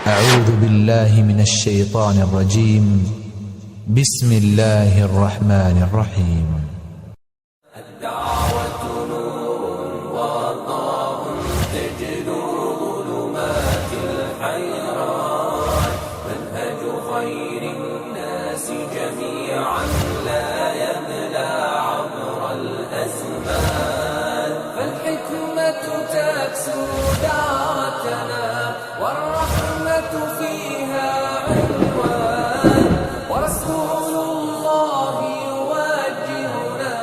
أعوذ بالله من الشيطان الرجيم. بسم الله الرحمن الرحيم. الدعوة نور وضاء تجلو ظلمات الحيران، منهج خير الناس جميعا لا يبلى عبر الأزمان، فالحكمة تكسو دعوتنا والرحمة فيها عنوان، ورسول الله يوجهنا.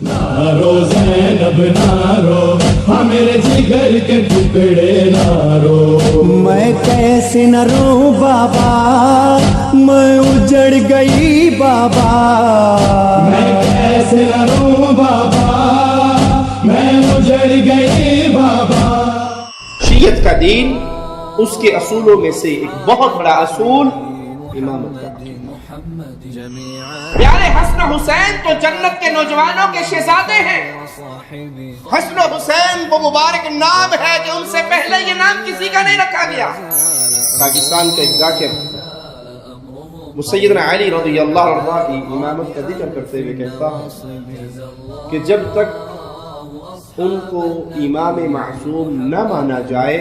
نارو زینب نارو ہمارے جگر کے ٹکڑے نارو، میں کیسے نہ رو بابا، میں اجڑ گئی بابا، میں کیسے نہ رو بابا، میں اجڑ گئی بابا۔ شیعت کا دین، اس کے اصولوں میں سے ایک بہت بڑا اصول امامت کا۔ پیارے حسن حسین تو جنت کے نوجوانوں کے شہزادے ہیں۔ حسن حسین وہ مبارک نام ہے جو ان سے پہلے یہ نام کسی کا نہیں رکھا گیا۔ پاکستان کا ایک ذاکر سیدنا علی رضی اللہ عنہ کی امامت کا ذکر کرتے ہوئے کہتا ہے کہ جب تک ان کو امام معصوم نہ مانا جائے،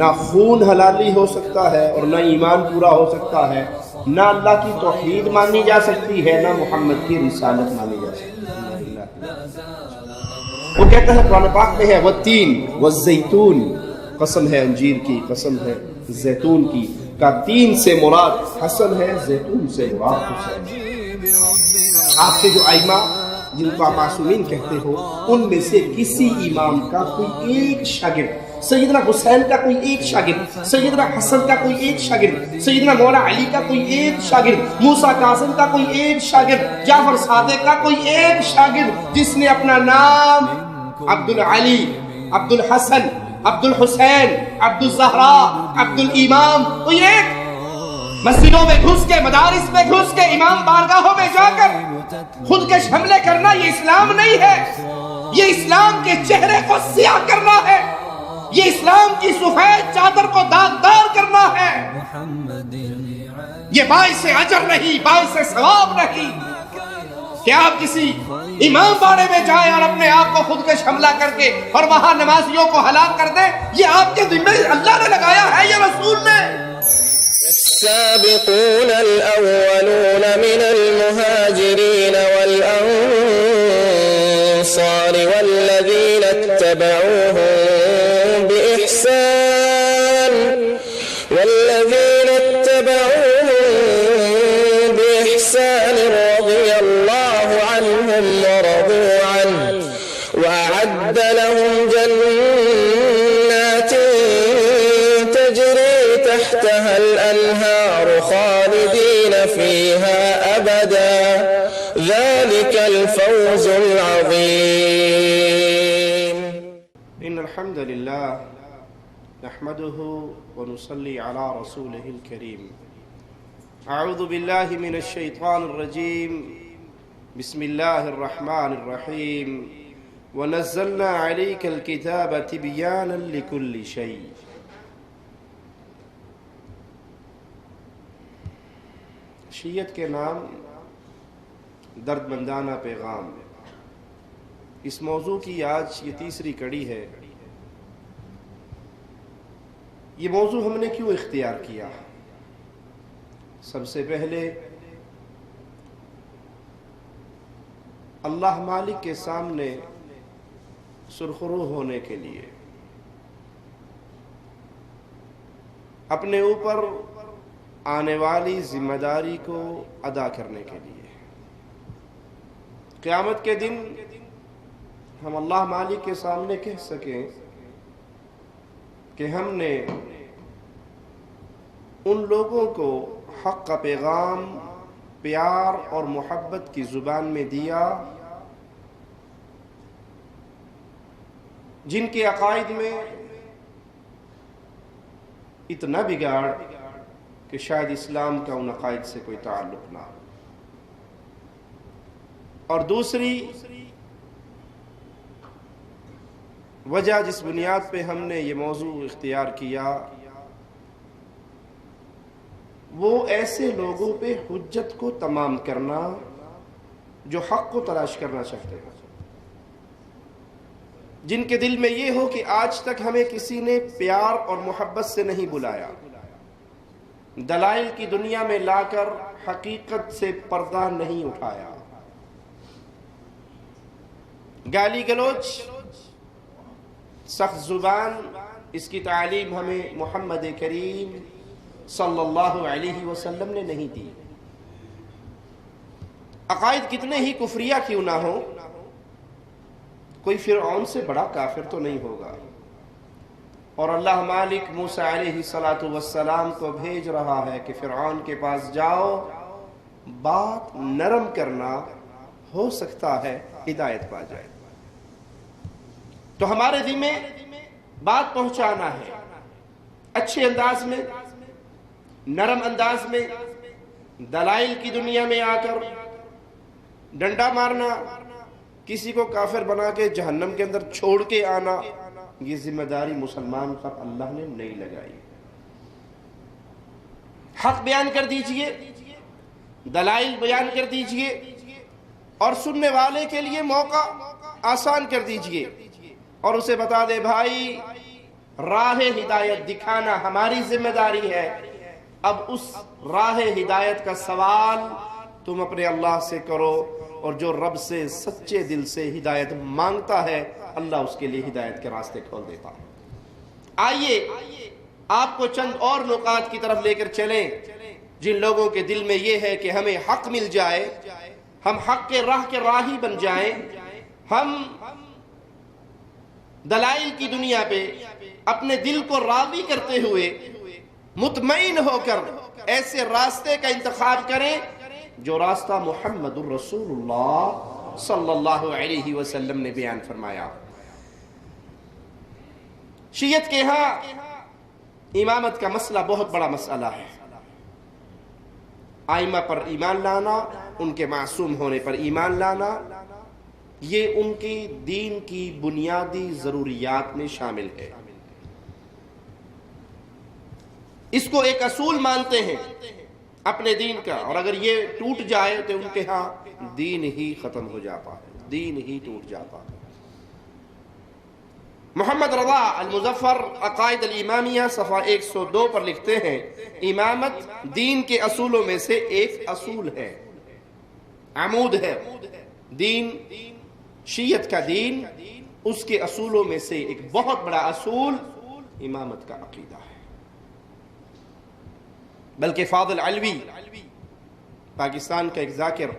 نہ خون حلالی ہو سکتا ہے اور نہ ایمان پورا ہو سکتا ہے، نہ اللہ کی توحید مانی جا سکتی ہے، نہ محمد کی رسالت مانی جا سکتی ہے۔ وہ کہتا ہے قرآن پاک میں ہے والتین والزیتون، قسم ہے انجیر کی، قسم ہے زیتون کی، کا تین سے مراد حسن ہے، زیتون سے مراد حسین۔ آپ کے جو ائمہ جن کو آپ معصومین کہتے ہو، ان میں سے کسی امام کا کوئی ایک شاگرد، سیدنا حسین کا کوئی ایک شاگرد، سیدنا حسن کا کوئی ایک شاگرد، سیدنا مولا علی کا کوئی ایک شاگرد، موسیٰ کاظم کا کوئی ایک شاگرد، جعفر صادق کا کوئی ایک شاگرد جس نے اپنا نام عبدالعلی، عبدالحسن، عبدالحسین، عبدالزہرا، عبدالامام، کوئی ایک مسجدوں میں گھس کے، مدارس میں گھس کے، امام بارگاہوں میں جا کر خودکش حملے کرنا یہ اسلام نہیں ہے۔ یہ اسلام کے چہرے کو سیاہ کرنا ہے، یہ اسلام کی سفید چادر کو داغدار کرنا ہے۔ یہ باعث اجر نہیں، باعث ثواب نہیں کہ آپ کسی امام باڑے میں جائیں اور اپنے آپ کو خودکش حملہ کر کے اور وہاں نمازیوں کو ہلاک کر دیں۔ یہ آپ کے ذمہ اللہ نے لگایا ہے، یہ رسول نے۔ السابقون الأولون من المهاجرين والأنصار والذين اتبعوهم بإحسان رضي الله عنهم ورضوا عنه وأعد لهم جنات تجري تحتها الأنهار خالدين فيها أبدا ذلك الفوز العظيم. إن الحمد لله نحمده ونصلي على رسوله الكريم. أعوذ بالله من الشيطان الرجيم. بسم الله الرحمن الرحيم. ونزلنا عليك الكتاب تبيانا لكل شيء. شیعت کے نام درد مندانہ پیغام، اس موضوع کی آج یہ تیسری کڑی ہے۔ یہ موضوع ہم نے کیوں اختیار کیا؟ سب سے پہلے اللہ مالک کے سامنے سرخرو ہونے کے لیے، اپنے اوپر آنے والی ذمہ داری کو ادا کرنے کے لیے، قیامت کے دن ہم اللہ مالک کے سامنے کہہ سکیں کہ ہم نے ان لوگوں کو حق کا پیغام پیار اور محبت کی زبان میں دیا جن کے عقائد میں اتنا بگاڑ کہ شاید اسلام کا ان عقائد سے کوئی تعلق نہ ہو، اور دوسری وجہ جس بنیاد پہ ہم نے یہ موضوع اختیار کیا وہ ایسے لوگوں پہ حجت کو تمام کرنا جو حق کو تلاش کرنا چاہتے ہیں، جن کے دل میں یہ ہو کہ آج تک ہمیں کسی نے پیار اور محبت سے نہیں بلایا، دلائل کی دنیا میں لا کر حقیقت سے پردہ نہیں اٹھایا، گالی گلوچ، سخت زبان، اس کی تعلیم ہمیں محمد کریم صلی اللہ علیہ وسلم نے نہیں دی۔ عقائد کتنے ہی کفریہ کیوں نہ ہو، کوئی فرعون سے بڑا کافر تو نہیں ہوگا، اور اللہ مالک موسیٰ علیہ السلام کو بھیج رہا ہے کہ فرعون کے پاس جاؤ، بات نرم کرنا، ہو سکتا ہے ہدایت پا جائے۔ تو ہمارے ذمہ بات پہنچانا ہے، اچھے انداز میں، نرم انداز میں، دلائل کی دنیا میں آ کر ڈنڈا مارنا، کسی کو کافر بنا کے جہنم کے اندر چھوڑ کے آنا، یہ ذمہ داری مسلمان پر اللہ نے نہیں لگائی۔ حق بیان کر دیجئے، دلائل بیان کر دیجئے، اور سننے والے کے لیے موقع آسان کر دیجئے، اور اسے بتا دے بھائی راہ ہدایت دکھانا ہماری ذمہ داری ہے، اب اس راہ ہدایت کا سوال تم اپنے اللہ سے کرو، اور جو رب سے سچے دل سے ہدایت مانگتا ہے اللہ اس کے لیے ہدایت کے راستے کھول دیتا ہے۔ آئیے آپ کو چند اور نکات کی طرف لے کر چلیں، جن لوگوں کے دل میں یہ ہے کہ ہمیں حق مل جائے، ہم حق کے راہی بن جائیں، ہم دلائل کی دنیا پہ اپنے دل کو راضی کرتے ہوئے مطمئن ہو کر ایسے راستے کا انتخاب کریں جو راستہ محمد الرسول اللہ صلی اللہ علیہ وسلم نے بیان فرمایا۔ شیعت کے ہاں امامت کا مسئلہ بہت بڑا مسئلہ ہے۔ ائمہ پر ایمان لانا، ان کے معصوم ہونے پر ایمان لانا، یہ ان کی دین کی بنیادی ضروریات میں شامل ہے۔ اس کو ایک اصول مانتے ہیں اپنے دین کا، اور اگر یہ ٹوٹ جائے تو ان کے ہاں دین ہی ختم ہو جاتا ہے، دین ہی ٹوٹ جاتا ہے۔ محمد رضا المظفر عقائد الامامیہ صفحہ 102 پر لکھتے ہیں، امامت دین کے اصولوں میں سے ایک اصول ہے، عمود ہے۔ دین، شیعت کا دین، اس کے اصولوں میں سے ایک بہت بڑا اصول امامت کا عقیدہ ہے۔ بلکہ فاضل علوی پاکستان کا ایک ذاکر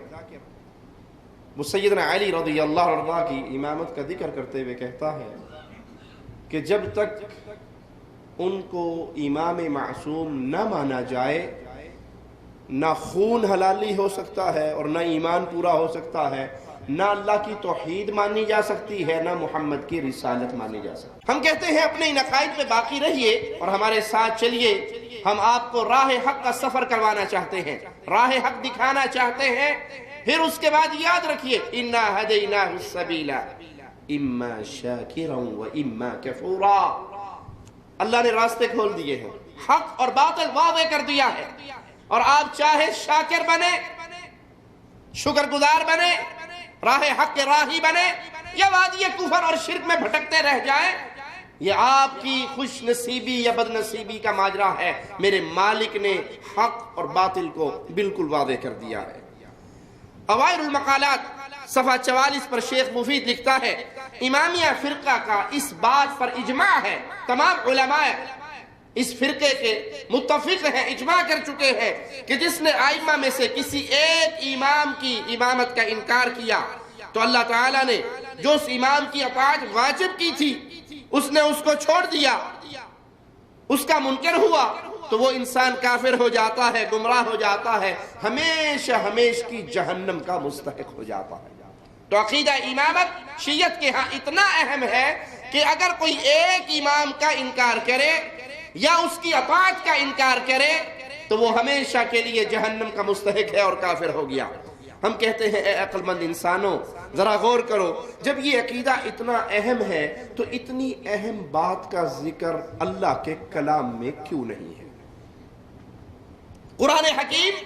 وہ سیدنا علی رضی اللہ عنہ کی امامت کا ذکر کرتے ہوئے کہتا ہے کہ جب تک ان کو امام معصوم نہ مانا جائے، نہ خون حلالی ہو سکتا ہے اور نہ ایمان پورا ہو سکتا ہے، نہ اللہ کی توحید مانی جا سکتی ہے، نہ محمد کی رسالت مانی جا سکتی۔ ہم کہتے ہیں اپنے ان عقائد پہ باقی رہیے اور ہمارے ساتھ چلیے، ہم آپ کو راہ حق کا سفر کروانا چاہتے ہیں، راہ حق دکھانا چاہتے ہیں۔ پھر اس کے بعد یاد رکھیے، اِنَّا هَدَيْنَاهُ السَّبِيلَ اِمَّا شَاكِرًا وَإِمَّا كَفُورًا۔ اللہ نے راستے کھول دیے ہیں، حق اور باطل واضح کر دیا ہے، اور آپ چاہے شاکر بنے، شکر گزار بنے، راہ حق کے راہی بنے، یا وادی کفر اور شرک میں بھٹکتے رہ جائیں، یہ آپ کی خوش نصیبی یا بد نصیبی کا ماجرا ہے۔ میرے مالک نے حق اور باطل کو بالکل واضح کر دیا ہے۔ اوائل المقالات صفحہ 44 پر شیخ مفید لکھتا ہے، امامیہ فرقہ کا اس بات پر اجماع ہے، تمام علماء اس فرقے کے متفق ہیں، اجماع کر چکے ہیں کہ جس نے ائمہ میں سے کسی ایک امام کی امامت کا انکار کیا تو اللہ تعالیٰ نے جو اس امام کی اطاعت واجب کی تھی اس نے اس کو چھوڑ دیا، اس کا منکر ہوا تو وہ انسان کافر ہو جاتا ہے، گمراہ ہو جاتا ہے، ہمیشہ ہمیشہ کی جہنم کا مستحق ہو جاتا ہے۔ تو عقیدہ امامت شیعت کے ہاں اتنا اہم ہے کہ اگر کوئی ایک امام کا انکار کرے یا اس کی اطاعت کا انکار کرے تو وہ ہمیشہ کے لیے جہنم کا مستحق ہے اور کافر ہو گیا۔ ہم کہتے ہیں اے عقل مند انسانوں ذرا غور کرو، جب یہ عقیدہ اتنا اہم ہے تو اتنی اہم بات کا ذکر اللہ کے کلام میں کیوں نہیں ہے؟ قرآن حکیم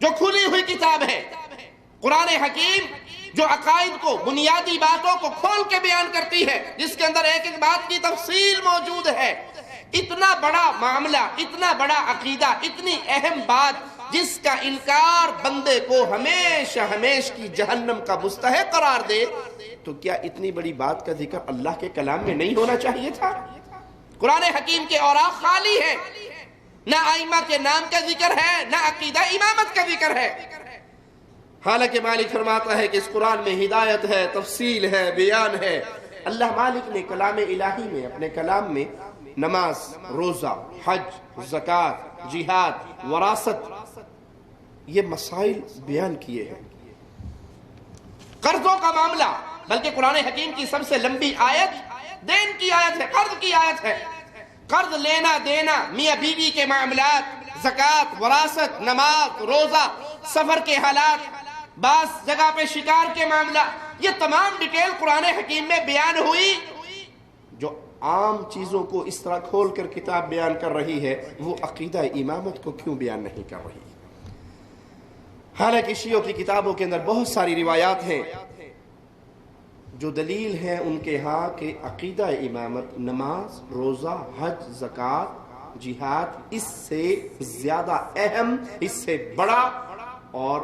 جو کھلی ہوئی کتاب ہے، قرآن حکیم جو عقائد کو، بنیادی باتوں کو کھول کے بیان کرتی ہے، جس کے اندر ایک ایک بات کی تفصیل موجود ہے، اتنا بڑا معاملہ، اتنا بڑا عقیدہ، اتنی اہم بات جس کا انکار بندے کو ہمیشہ ہمیش کی جہنم کا مستحق قرار دے، تو کیا اتنی بڑی بات کا ذکر اللہ کے کلام میں نہیں ہونا چاہیے تھا؟ قرآن حکیم کے اوراق خالی ہے، نہ ائمہ کے نام کا ذکر ہے، نہ عقیدہ امامت کا ذکر ہے، حالانکہ مالک فرماتا ہے کہ اس قرآن میں ہدایت ہے، تفصیل ہے، بیان ہے۔ اللہ مالک نے کلام الہی میں، اپنے کلام میں نماز، روزہ، حج، زکوٰۃ، جہاد، وراثت، یہ مسائل بیان کیے ہیں۔ قرضوں کا معاملہ، بلکہ قرآن حکیم کی سب سے لمبی آیت دین کی آیت ہے، قرض کی آیت ہے۔ قرض لینا دینا، میاں بیوی کے معاملات، زکوٰۃ، وراثت، نماز، روزہ، سفر کے حالات، بعض جگہ پہ شکار کے معاملہ، یہ تمام ڈیٹیل قرآن حکیم میں بیان ہوئی۔ جو عام چیزوں کو اس طرح کھول کر کتاب بیان کر رہی ہے، وہ عقیدہ امامت کو کیوں بیان نہیں کر رہی؟ حالانکہ شیعوں کی کتابوں کے اندر بہت ساری روایات ہیں جو دلیل ہیں ان کے ہاں کہ عقیدہ امامت، نماز، روزہ، حج، زکوٰۃ، جہاد، اس سے زیادہ اہم، اس سے بڑا اور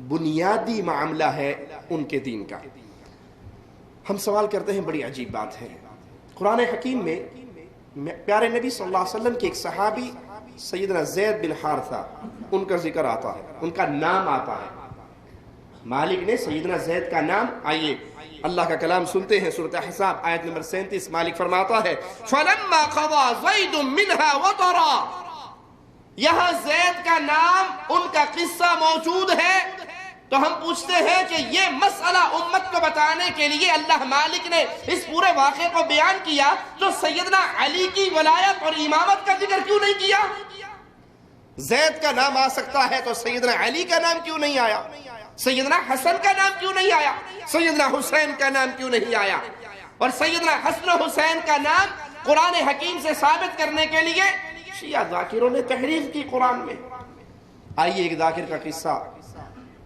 بنیادی معاملہ ہے ان کے دین کا۔ ہم سوال کرتے ہیں، بڑی عجیب بات ہے، قرآن حکیم میں پیارے نبی صلی اللہ علیہ وسلم کے ایک صحابی سیدنا زید بن حارثہ، ان کا ذکر آتا ہے، ان کا نام آتا ہے۔ مالک نے سیدنا زید کا نام، آئیے اللہ کا کلام سنتے ہیں، سورۃ احزاب آیت نمبر 37، مالک فرماتا ہے فَلَمَّا قَضَى زَيْدٌ مِّنْهَا وَطَرًا، یہاں زید کا نام، ان کا قصہ موجود ہے، تو ہم پوچھتے ہیں کہ یہ مسئلہ امت کو بتانے کے لیے اللہ مالک نے اس پورے واقعے کو بیان کیا، تو سیدنا علی کی ولایت اور امامت کا ذکر کیوں نہیں کیا؟ زید کا نام آ سکتا ہے تو سیدنا علی کا نام کیوں نہیں آیا؟ سیدنا حسن کا نام کیوں نہیں آیا؟ سیدنا حسین کا نام کیوں نہیں آیا؟ اور سیدنا حسن و حسین کا نام قرآن حکیم سے ثابت کرنے کے لیے شیعہ ذاکروں نے تحریف کی قرآن میں۔ آئیے ایک ذاکر کا قصہ،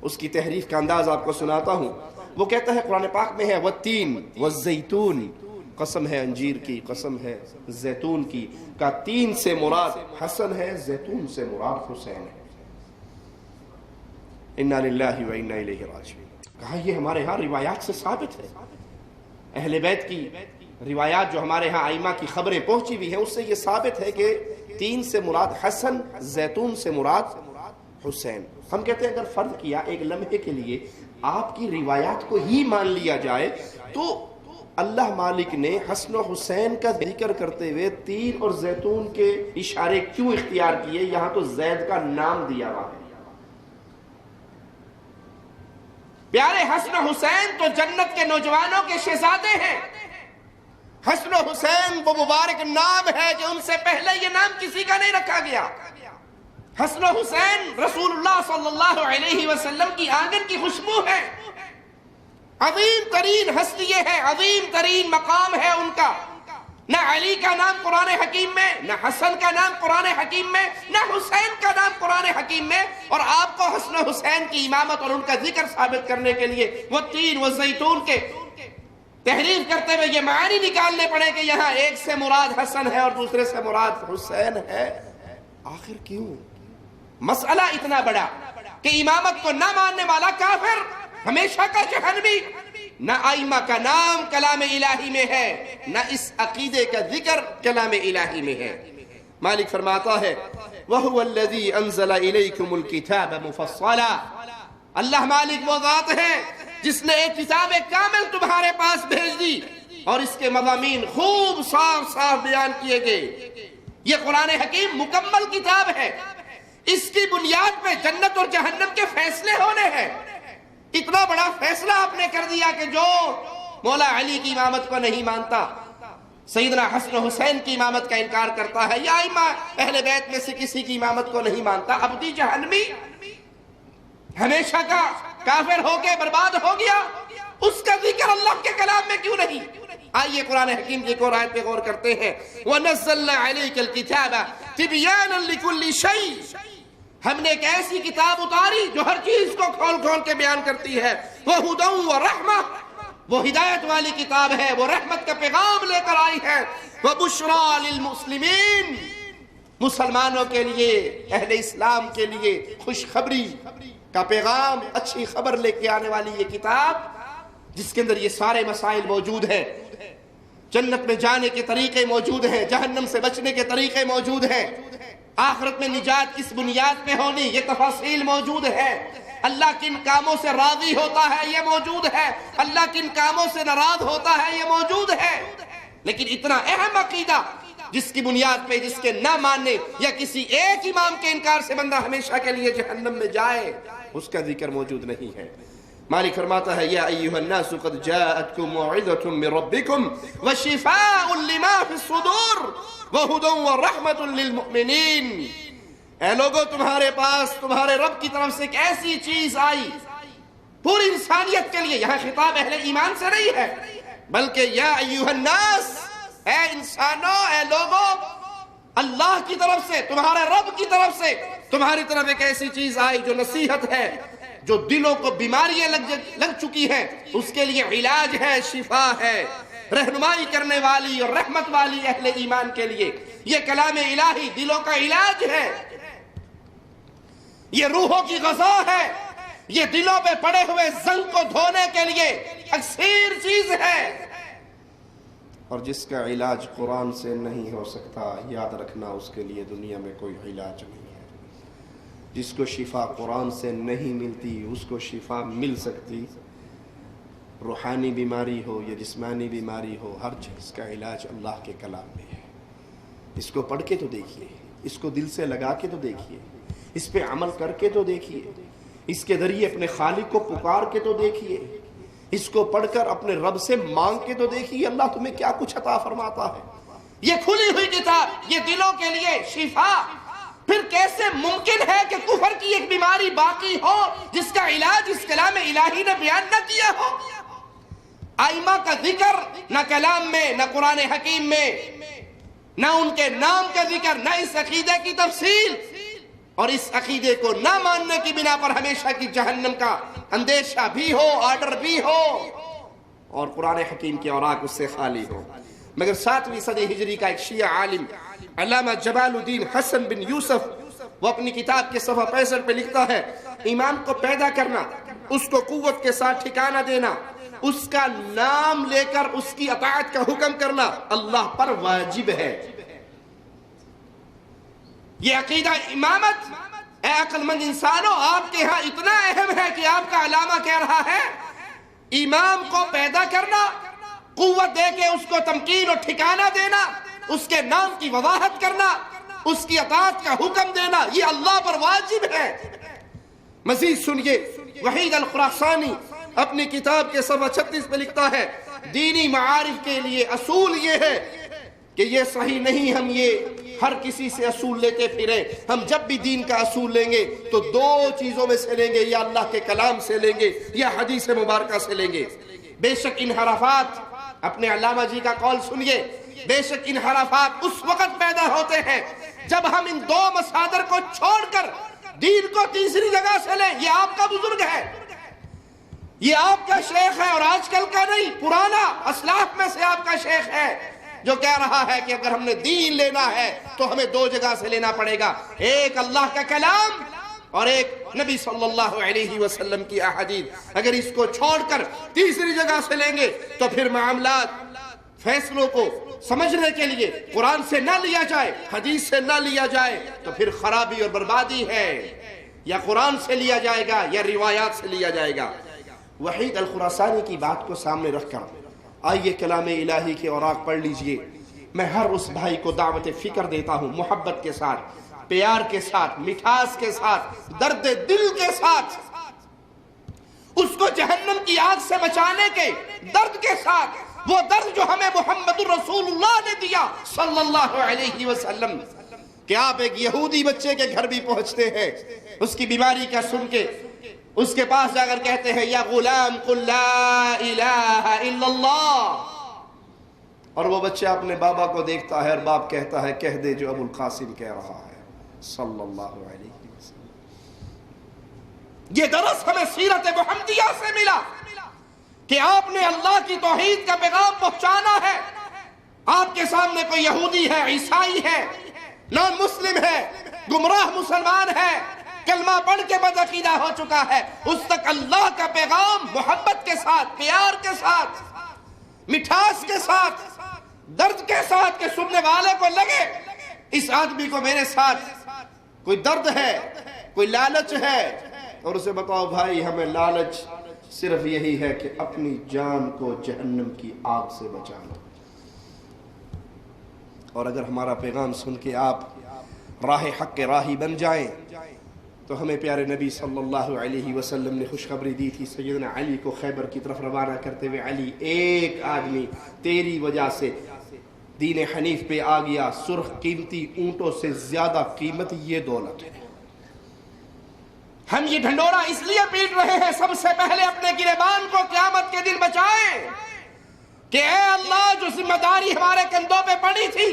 اس کی تحریف کا انداز آپ کو سناتا ہوں۔ وہ کہتا ہے قرآن پاک میں ہے والتین والزیتون، قسم ہے انجیر کی، قسم ہے زیتون کی، کا تین سے مراد حسن ہے، زیتون سے مراد حسین ہے۔ انا للہ و انا الیہ راجعون۔ کہا یہ ہمارے ہاں روایات سے ثابت ہے، اہل بیت کی روایات جو ہمارے ہاں ائمہ کی خبریں پہنچی بھی ہیں، اس سے یہ ثابت ہے کہ تین سے مراد حسن، زیتون سے مراد حسین۔ ہم کہتے ہیں اگر فرض کیا ایک لمحے کے لیے آپ کی روایات کو ہی مان لیا جائے، تو اللہ مالک نے حسن و حسین کا ذکر کرتے ہوئے تین اور زیتون کے اشارے کیوں اختیار کیے؟ یہاں تو زید کا نام دیا ہوا ہے۔ پیارے حسن و حسین تو جنت کے نوجوانوں کے شہزادے ہیں۔ حسن و حسین وہ مبارک نام ہے کہ ان سے پہلے یہ نام کسی کا نہیں رکھا گیا۔ حسن و حسین رسول اللہ صلی اللہ علیہ وسلم کی آنگن کی خوشبو ہے، عظیم ترین ہستی ہے، عظیم ترین مقام ہے ان کا۔ نہ علی کا نام قرآن حکیم میں، نہ حسن کا نام قرآن حکیم میں، نہ حسین کا نام قرآن حکیم میں، اور آپ کو حسن و حسین کی امامت اور ان کا ذکر ثابت کرنے کے لیے وہ تین و زیتون کے تحریف کرتے ہوئے یہ معنی نکالنے پڑے کہ یہاں ایک سے مراد حسن ہے اور دوسرے سے مراد حسین ہے۔ آخر کیوں؟ مسئلہ اتنا بڑا کہ امامت کو نہ ماننے والا کافر، ہمیشہ کا جہنمی۔ نہ ائمہ کا نام کلام الہی میں ہے، نہ اس عقیدے کا ذکر کلام الہی میں ہے۔ مالک فرماتا ہے وَهُوَ الَّذِي أَنزَلَ إِلَيْكُمُ الْكِتَابَ مُفَصَّلًا، اللہ مالک وہ ذات ہے جس نے ایک کتاب کامل تمہارے پاس بھیج دی اور اس کے مضامین خوب صاف صاف بیان کیے گئے۔ یہ قرآن حکیم مکمل کتاب ہے، اس کی بنیاد پہ جنت اور جہنم کے فیصلے ہونے ہیں۔ اتنا بڑا فیصلہ آپ نے کر دیا کہ جو مولا علی کی امامت کو نہیں مانتا، سیدنا حسن و حسین کی امامت کا انکار کرتا ہے، یا ائمہ اہل بیت میں سے کسی کی امامت کو نہیں مانتا، ابدی جہنمی۔ ہمیشہ کا کافر ہو کے برباد ہو گیا، اس کا ذکر اللہ کے کلام میں کیوں نہیں؟ آئیے قرآن حکیم کی ایک اور آیت پہ غور کرتے ہیں۔ وَنَزَّلْنَا عَلَيْكَ الْكِتَابَ تِبْيَانًا لِكُلِّ شَيْءٍ، ہم نے ایک ایسی کتاب اتاری جو ہر چیز کو کھول کھول کے بیان کرتی ہے۔ وَهُدًى وَرَحْمَةً، وہ ہدایت والی کتاب ہے، وہ رحمت کا پیغام لے کر آئی ہے۔ وَبُشْرَى لِلْمُسْلِمِينَ، مسلمانوں کے لیے، اہل اسلام کے لیے خوشخبری کا پیغام، اچھی خبر لے کے آنے والی یہ کتاب جس کے اندر یہ سارے مسائل موجود ہیں، جنت میں جانے کے طریقے موجود ہیں، جہنم سے بچنے کے طریقے موجود ہیں، آخرت میں نجات کس بنیاد پہ ہونی یہ تفاصیل موجود ہے، اللہ کن کاموں سے راضی ہوتا ہے یہ موجود ہے، اللہ کن کاموں سے ناراض ہوتا ہے یہ موجود ہے۔ لیکن اتنا اہم عقیدہ جس کی بنیاد پہ جس کے نہ ماننے یا کسی ایک امام کے انکار سے بندہ ہمیشہ کے لیے جہنم میں جائے، اس کا ذکر موجود نہیں ہے۔ مالک فرماتا ہے، یا ایھا الناس قد جاءتکم موعظۃ من ربکم وشفاء لما فی الصدور وہدی ورحمۃ للمؤمنین، اے لوگو تمہارے پاس تمہارے رب کی طرف سے ایک ایسی چیز آئی پوری انسانیت کے لیے، یہاں خطاب اہل ایمان سے نہیں ہے بلکہ یا ایھا الناس، اے انسانوں، اے لوگوں، اللہ کی طرف سے، تمہارے رب کی طرف سے تمہاری طرف ایک ایسی چیز آئی جو نصیحت ہے، جو دلوں کو بیماریاں لگ چکی ہیں اس کے لیے علاج ہے، شفا ہے، رہنمائی کرنے والی اور رحمت والی اہل ایمان کے لیے۔ یہ کلام الہی دلوں کا علاج ہے، یہ روحوں کی غذا ہے، یہ دلوں پہ پڑے ہوئے زنگ کو دھونے کے لیے اکسیر چیز ہے، اور جس کا علاج قرآن سے نہیں ہو سکتا، یاد رکھنا اس کے لیے دنیا میں کوئی علاج نہیں ہے۔ جس کو شفا قرآن سے نہیں ملتی اس کو شفا مل سکتی، روحانی بیماری ہو یا جسمانی بیماری ہو، ہر چیز کا علاج اللہ کے کلام میں ہے۔ اس کو پڑھ کے تو دیکھیے، اس کو دل سے لگا کے تو دیکھیے، اس پہ عمل کر کے تو دیکھیے، اس کے ذریعے اپنے خالق کو پکار کے تو دیکھیے، اس کو پڑھ کر اپنے رب سے مانگ کے تو دیکھیے اللہ تمہیں کیا کچھ عطا فرماتا ہے۔ یہ کھلی ہوئی کتاب، یہ دلوں کے لیے شفا۔ پھر کیسے ممکن ہے کہ کفر کی ایک بیماری باقی ہو جس کا علاج اس کلام الہی نے بیان نہ کیا ہو؟ ائمہ کا ذکر نہ کلام میں، نہ قرآن حکیم میں، نہ ان کے نام کا ذکر، نہ اس عقیدے کی تفصیل، اور اس عقیدے کو نہ ماننے کی بنا پر ہمیشہ کی جہنم کا اندیشہ بھی ہو، آرڈر بھی ہو، اور قرآن حکیم کے اوراق اس سے خالی ہو۔ مگر 7ویں صدی ہجری کا ایک شیعہ عالم علامہ جمال الدین حسن بن یوسف، وہ اپنی کتاب کے صفحہ 65 پہ لکھتا ہے، ایمان کو پیدا کرنا، اس کو قوت کے ساتھ ٹھکانہ دینا، اس کا نام لے کر اس کی اطاعت کا حکم کرنا اللہ پر واجب ہے۔ یہ عقیدہ امامت، اے عقل مند انسانوں، آپ کے ہاں اتنا اہم ہے کہ آپ کا علامہ کہہ رہا ہے امام کو پیدا کرنا، قوت دے کے اس کو تمکین اور ٹھکانہ دینا، اس کے نام کی وضاحت کرنا، اس کی اطاعت کا حکم دینا، یہ اللہ پر واجب ہے۔ مزید سنیے، وحید الخراسانی اپنی کتاب کے صفحہ 36 پہ لکھتا ہے، دینی معارف کے لیے اصول یہ ہے کہ یہ صحیح نہیں ہم یہ ہر کسی سے اصول لیتے پھریں، ہم جب بھی دین کا اصول لیں گے تو 2 چیزوں میں سے لیں گے، یا اللہ کے کلام سے لیں گے یا حدیث مبارکہ سے لیں گے۔ بے شک انحرافات، اپنے علامہ جی کا قول سنیے، بے شک انحرافات اس وقت پیدا ہوتے ہیں جب ہم ان 2 مصادر کو چھوڑ کر دین کو تیسری جگہ سے لیں۔ یہ آپ کا بزرگ ہے، یہ آپ کا شیخ ہے، اور آج کل کا نہیں، پرانا اسلاف میں سے آپ کا شیخ ہے جو کہہ رہا ہے کہ اگر ہم نے دین لینا ہے تو ہمیں 2 جگہ سے لینا پڑے گا، ایک اللہ کا کلام اور ایک نبی صلی اللہ علیہ وسلم کی احادیث۔ اگر اس کو چھوڑ کر تیسری جگہ سے لیں گے تو پھر معاملات، فیصلوں کو سمجھنے کے لیے قرآن سے نہ لیا جائے، حدیث سے نہ لیا جائے تو پھر خرابی اور بربادی ہے، یا قرآن سے لیا جائے گا یا روایات سے لیا جائے گا۔ وحید الخراسانی کی بات کو سامنے رکھ کر آئیے کلام الہی کے اوراق پڑھ لیجئے۔ میں ہر اس بھائی کو دعوت فکر دیتا ہوں، محبت کے ساتھ، پیار کے ساتھ، مٹھاس کے ساتھ، درد دل کے ساتھ، اس کو جہنم کی آگ سے بچانے کے درد کے ساتھ، وہ درد جو ہمیں محمد رسول اللہ نے دیا صلی اللہ علیہ وسلم، کہ آپ ایک یہودی بچے کے گھر بھی پہنچتے ہیں، اس کی بیماری کا سن کے اس کے پاس جا کر کہتے ہیں یا غلام قل لا الہ الا اللہ، اور وہ بچہ اپنے بابا کو دیکھتا ہے اور باپ کہتا ہے کہہ دے جو ابو القاسم کہہ رہا ہے صلی اللہ علیہ وسلم۔ یہ درس ہمیں سیرت محمدیہ سے ملا کہ آپ نے اللہ کی توحید کا پیغام پہنچانا ہے۔ آپ کے سامنے کوئی یہودی ہے، عیسائی ہے، نان مسلم ہے، گمراہ مسلمان ہے، کلمہ پڑھ کے بدعقیدہ ہو چکا ہے، اس تک اللہ کا پیغام محبت کے ساتھ، پیار کے ساتھ، مٹھاس کے ساتھ، درد کے ساتھ کہ سننے والے کو لگے اس آدمی کو میرے ساتھ کوئی درد ہے، کوئی لالچ ہے، اور اسے بتاؤ بھائی ہمیں لالچ صرف یہی ہے کہ اپنی جان کو جہنم کی آگ سے بچانا۔ اور اگر ہمارا پیغام سن کے آپ راہ حق کے راہی بن جائیں تو ہمیں پیارے نبی صلی اللہ علیہ وسلم نے خوشخبری دی تھی سیدنا علی کو خیبر کی طرف روانہ کرتے ہوئے، علی ایک آدمی تیری وجہ سے دین حنیف پہ آ گیا، سرخ قیمتی اونٹوں سے زیادہ قیمت یہ دولت ہے۔ ہم یہ ڈھنڈورا اس لیے پیٹ رہے ہیں سب سے پہلے اپنے گریبان کو قیامت کے دن بچائیں کہ اے اللہ جو ذمہ داری ہمارے کندھوں پہ پڑی تھی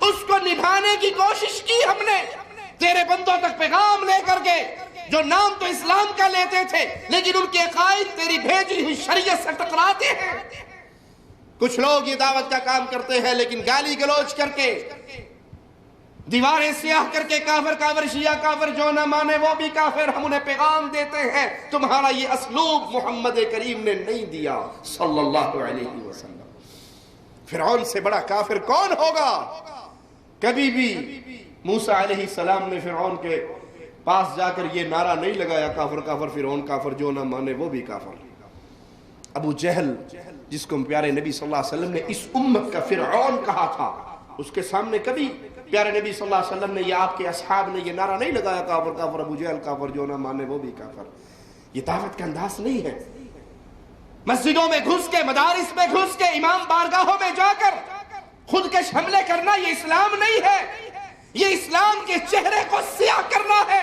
اس کو نبھانے کی کوشش کی ہم نے، تیرے بندوں تک پیغام لے کر کے، جو نام تو اسلام کا لیتے تھے لیکن ان کے عقائد تیری بھیجی ہوئی شریعت سے ٹکراتے ہیں۔ کچھ لوگ یہ دعوت کا کام کرتے ہیں لیکن گالی گلوچ کر کے، دیواریں سیاہ کر کے کافر کافر شیعہ کافر، جو نہ مانے وہ بھی کافر، ہم انہیں پیغام دیتے ہیں تمہارا یہ اسلوب محمد کریم نے نہیں دیا صلی اللہ علیہ وسلم۔ فرعون سے بڑا کافر کون ہوگا؟ کبھی بھی موسیٰ علیہ السلام نے فرعون کے پاس جا کر یہ نعرہ نہیں لگایا کافر کافر فرعون کافر، جو نہ مانے وہ بھی کافر۔ ابو جہل جس کو پیارے نبی صلی اللہ علیہ وسلم نے اس امت کا فرعون کہا تھا، اس کے سامنے کبھی پیارے نبی صلی اللہ علیہ وسلم نے یا آپ کے اصحاب نے یہ نعرہ نہیں لگایا کافر کافر، ابو جہل کافر، جو نہ مانے وہ بھی کافر۔ یہ دعوت کا انداز نہیں ہے۔ مسجدوں میں گھس کے، مدارس میں گھس کے، امام بارگاہوں میں جا کر خودکش حملے کرنا یہ اسلام نہیں ہے۔ یہ اسلام کے چہرے کو سیاہ کرنا ہے،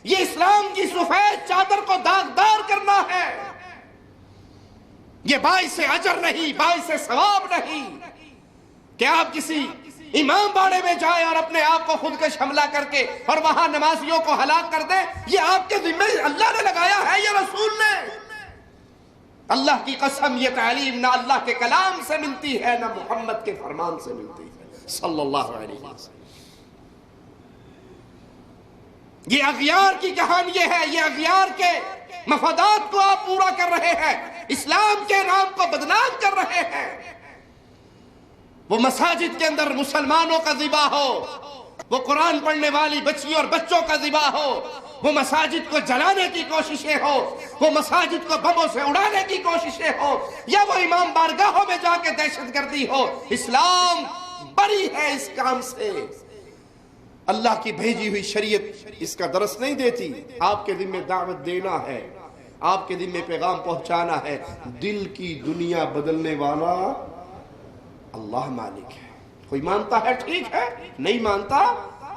یہ اسلام کی سفید چادر کو داغدار کرنا ہے۔ یہ باعث اجر نہیں، باعث ثواب نہیں کہ آپ کسی امام باڑے میں جائیں اور اپنے آپ کو خودکش حملہ کر کے اور وہاں نمازیوں کو ہلاک کر دیں۔ یہ آپ کے ذمہ اللہ نے لگایا ہے، یہ رسول نے۔ اللہ کی قسم یہ تعلیم نہ اللہ کے کلام سے ملتی ہے نہ محمد کے فرمان سے ملتی ہے صلی اللہ علیہ وسلم۔ یہ اغیار کی کہانی ہے، یہ اغیار کے مفادات کو آپ پورا کر رہے ہیں، اسلام کے نام کو بدنام کر رہے ہیں۔ وہ مساجد کے اندر مسلمانوں کا ذبح ہو، وہ قرآن پڑھنے والی بچیوں اور بچوں کا ذبح ہو، وہ مساجد کو جلانے کی کوششیں ہو، وہ مساجد کو بموں سے اڑانے کی کوششیں ہو، یا وہ امام بارگاہوں میں جا کے دہشت گردی ہو، اسلام بری ہے اس کام سے۔ اللہ کی بھیجی ہوئی شریعت اس کا درس نہیں دیتی۔ آپ کے دل میں دعوت دینا ہے، آپ کے دل میں پیغام پہنچانا ہے۔ دل کی دنیا بدلنے والا اللہ مالک ہے۔ کوئی مانتا ہے ٹھیک ہے، نہیں مانتا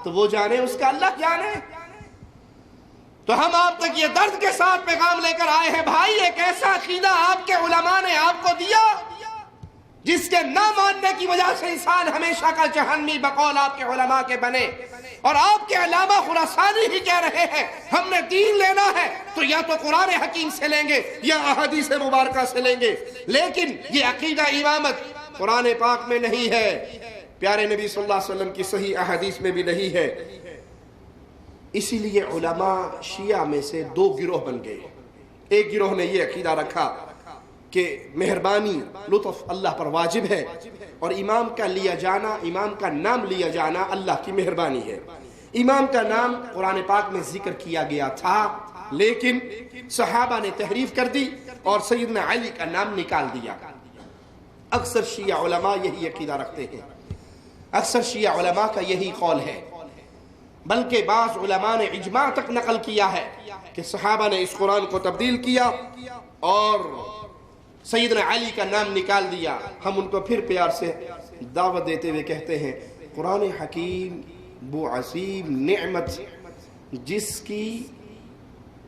تو وہ جانے، اس کا اللہ جانے۔ تو ہم آپ تک یہ درد کے ساتھ پیغام لے کر آئے ہیں، بھائی ایک ایسا عقیدہ آپ کے علماء نے آپ کو دیا جس کے نہ ماننے کی وجہ سے انسان ہمیشہ کا جہنمی بقول آپ کے علماء کے بنے، اور آپ کے علامہ خراسانی ہی کہہ رہے ہیں ہم نے دین لینا ہے تو یا تو قرآن حکیم سے لیں گے یا احادیث مبارکہ سے لیں گے، لیکن یہ عقیدہ امامت قرآن پاک میں نہیں ہے، پیارے نبی صلی اللہ علیہ وسلم کی صحیح احادیث میں بھی نہیں ہے۔ اسی لیے علماء شیعہ میں سے دو گروہ بن گئے۔ ایک گروہ نے یہ عقیدہ رکھا کہ مہربانی لطف اللہ پر واجب ہے اور امام کا لیا جانا، امام کا نام لیا جانا اللہ کی مہربانی ہے۔ امام کا نام قرآن پاک میں ذکر کیا گیا تھا لیکن صحابہ نے تحریف کر دی اور سیدنا علی کا نام نکال دیا۔ اکثر شیعہ علماء یہی عقیدہ رکھتے ہیں، اکثر شیعہ علماء کا یہی قول ہے، بلکہ بعض علماء نے اجماع تک نقل کیا ہے کہ صحابہ نے اس قرآن کو تبدیل کیا اور سیدنا علی کا نام نکال دیا۔ ہم ان کو پھر پیار سے دعوت دیتے ہوئے کہتے ہیں قرآن حکیم وہ عظیم نعمت جس کی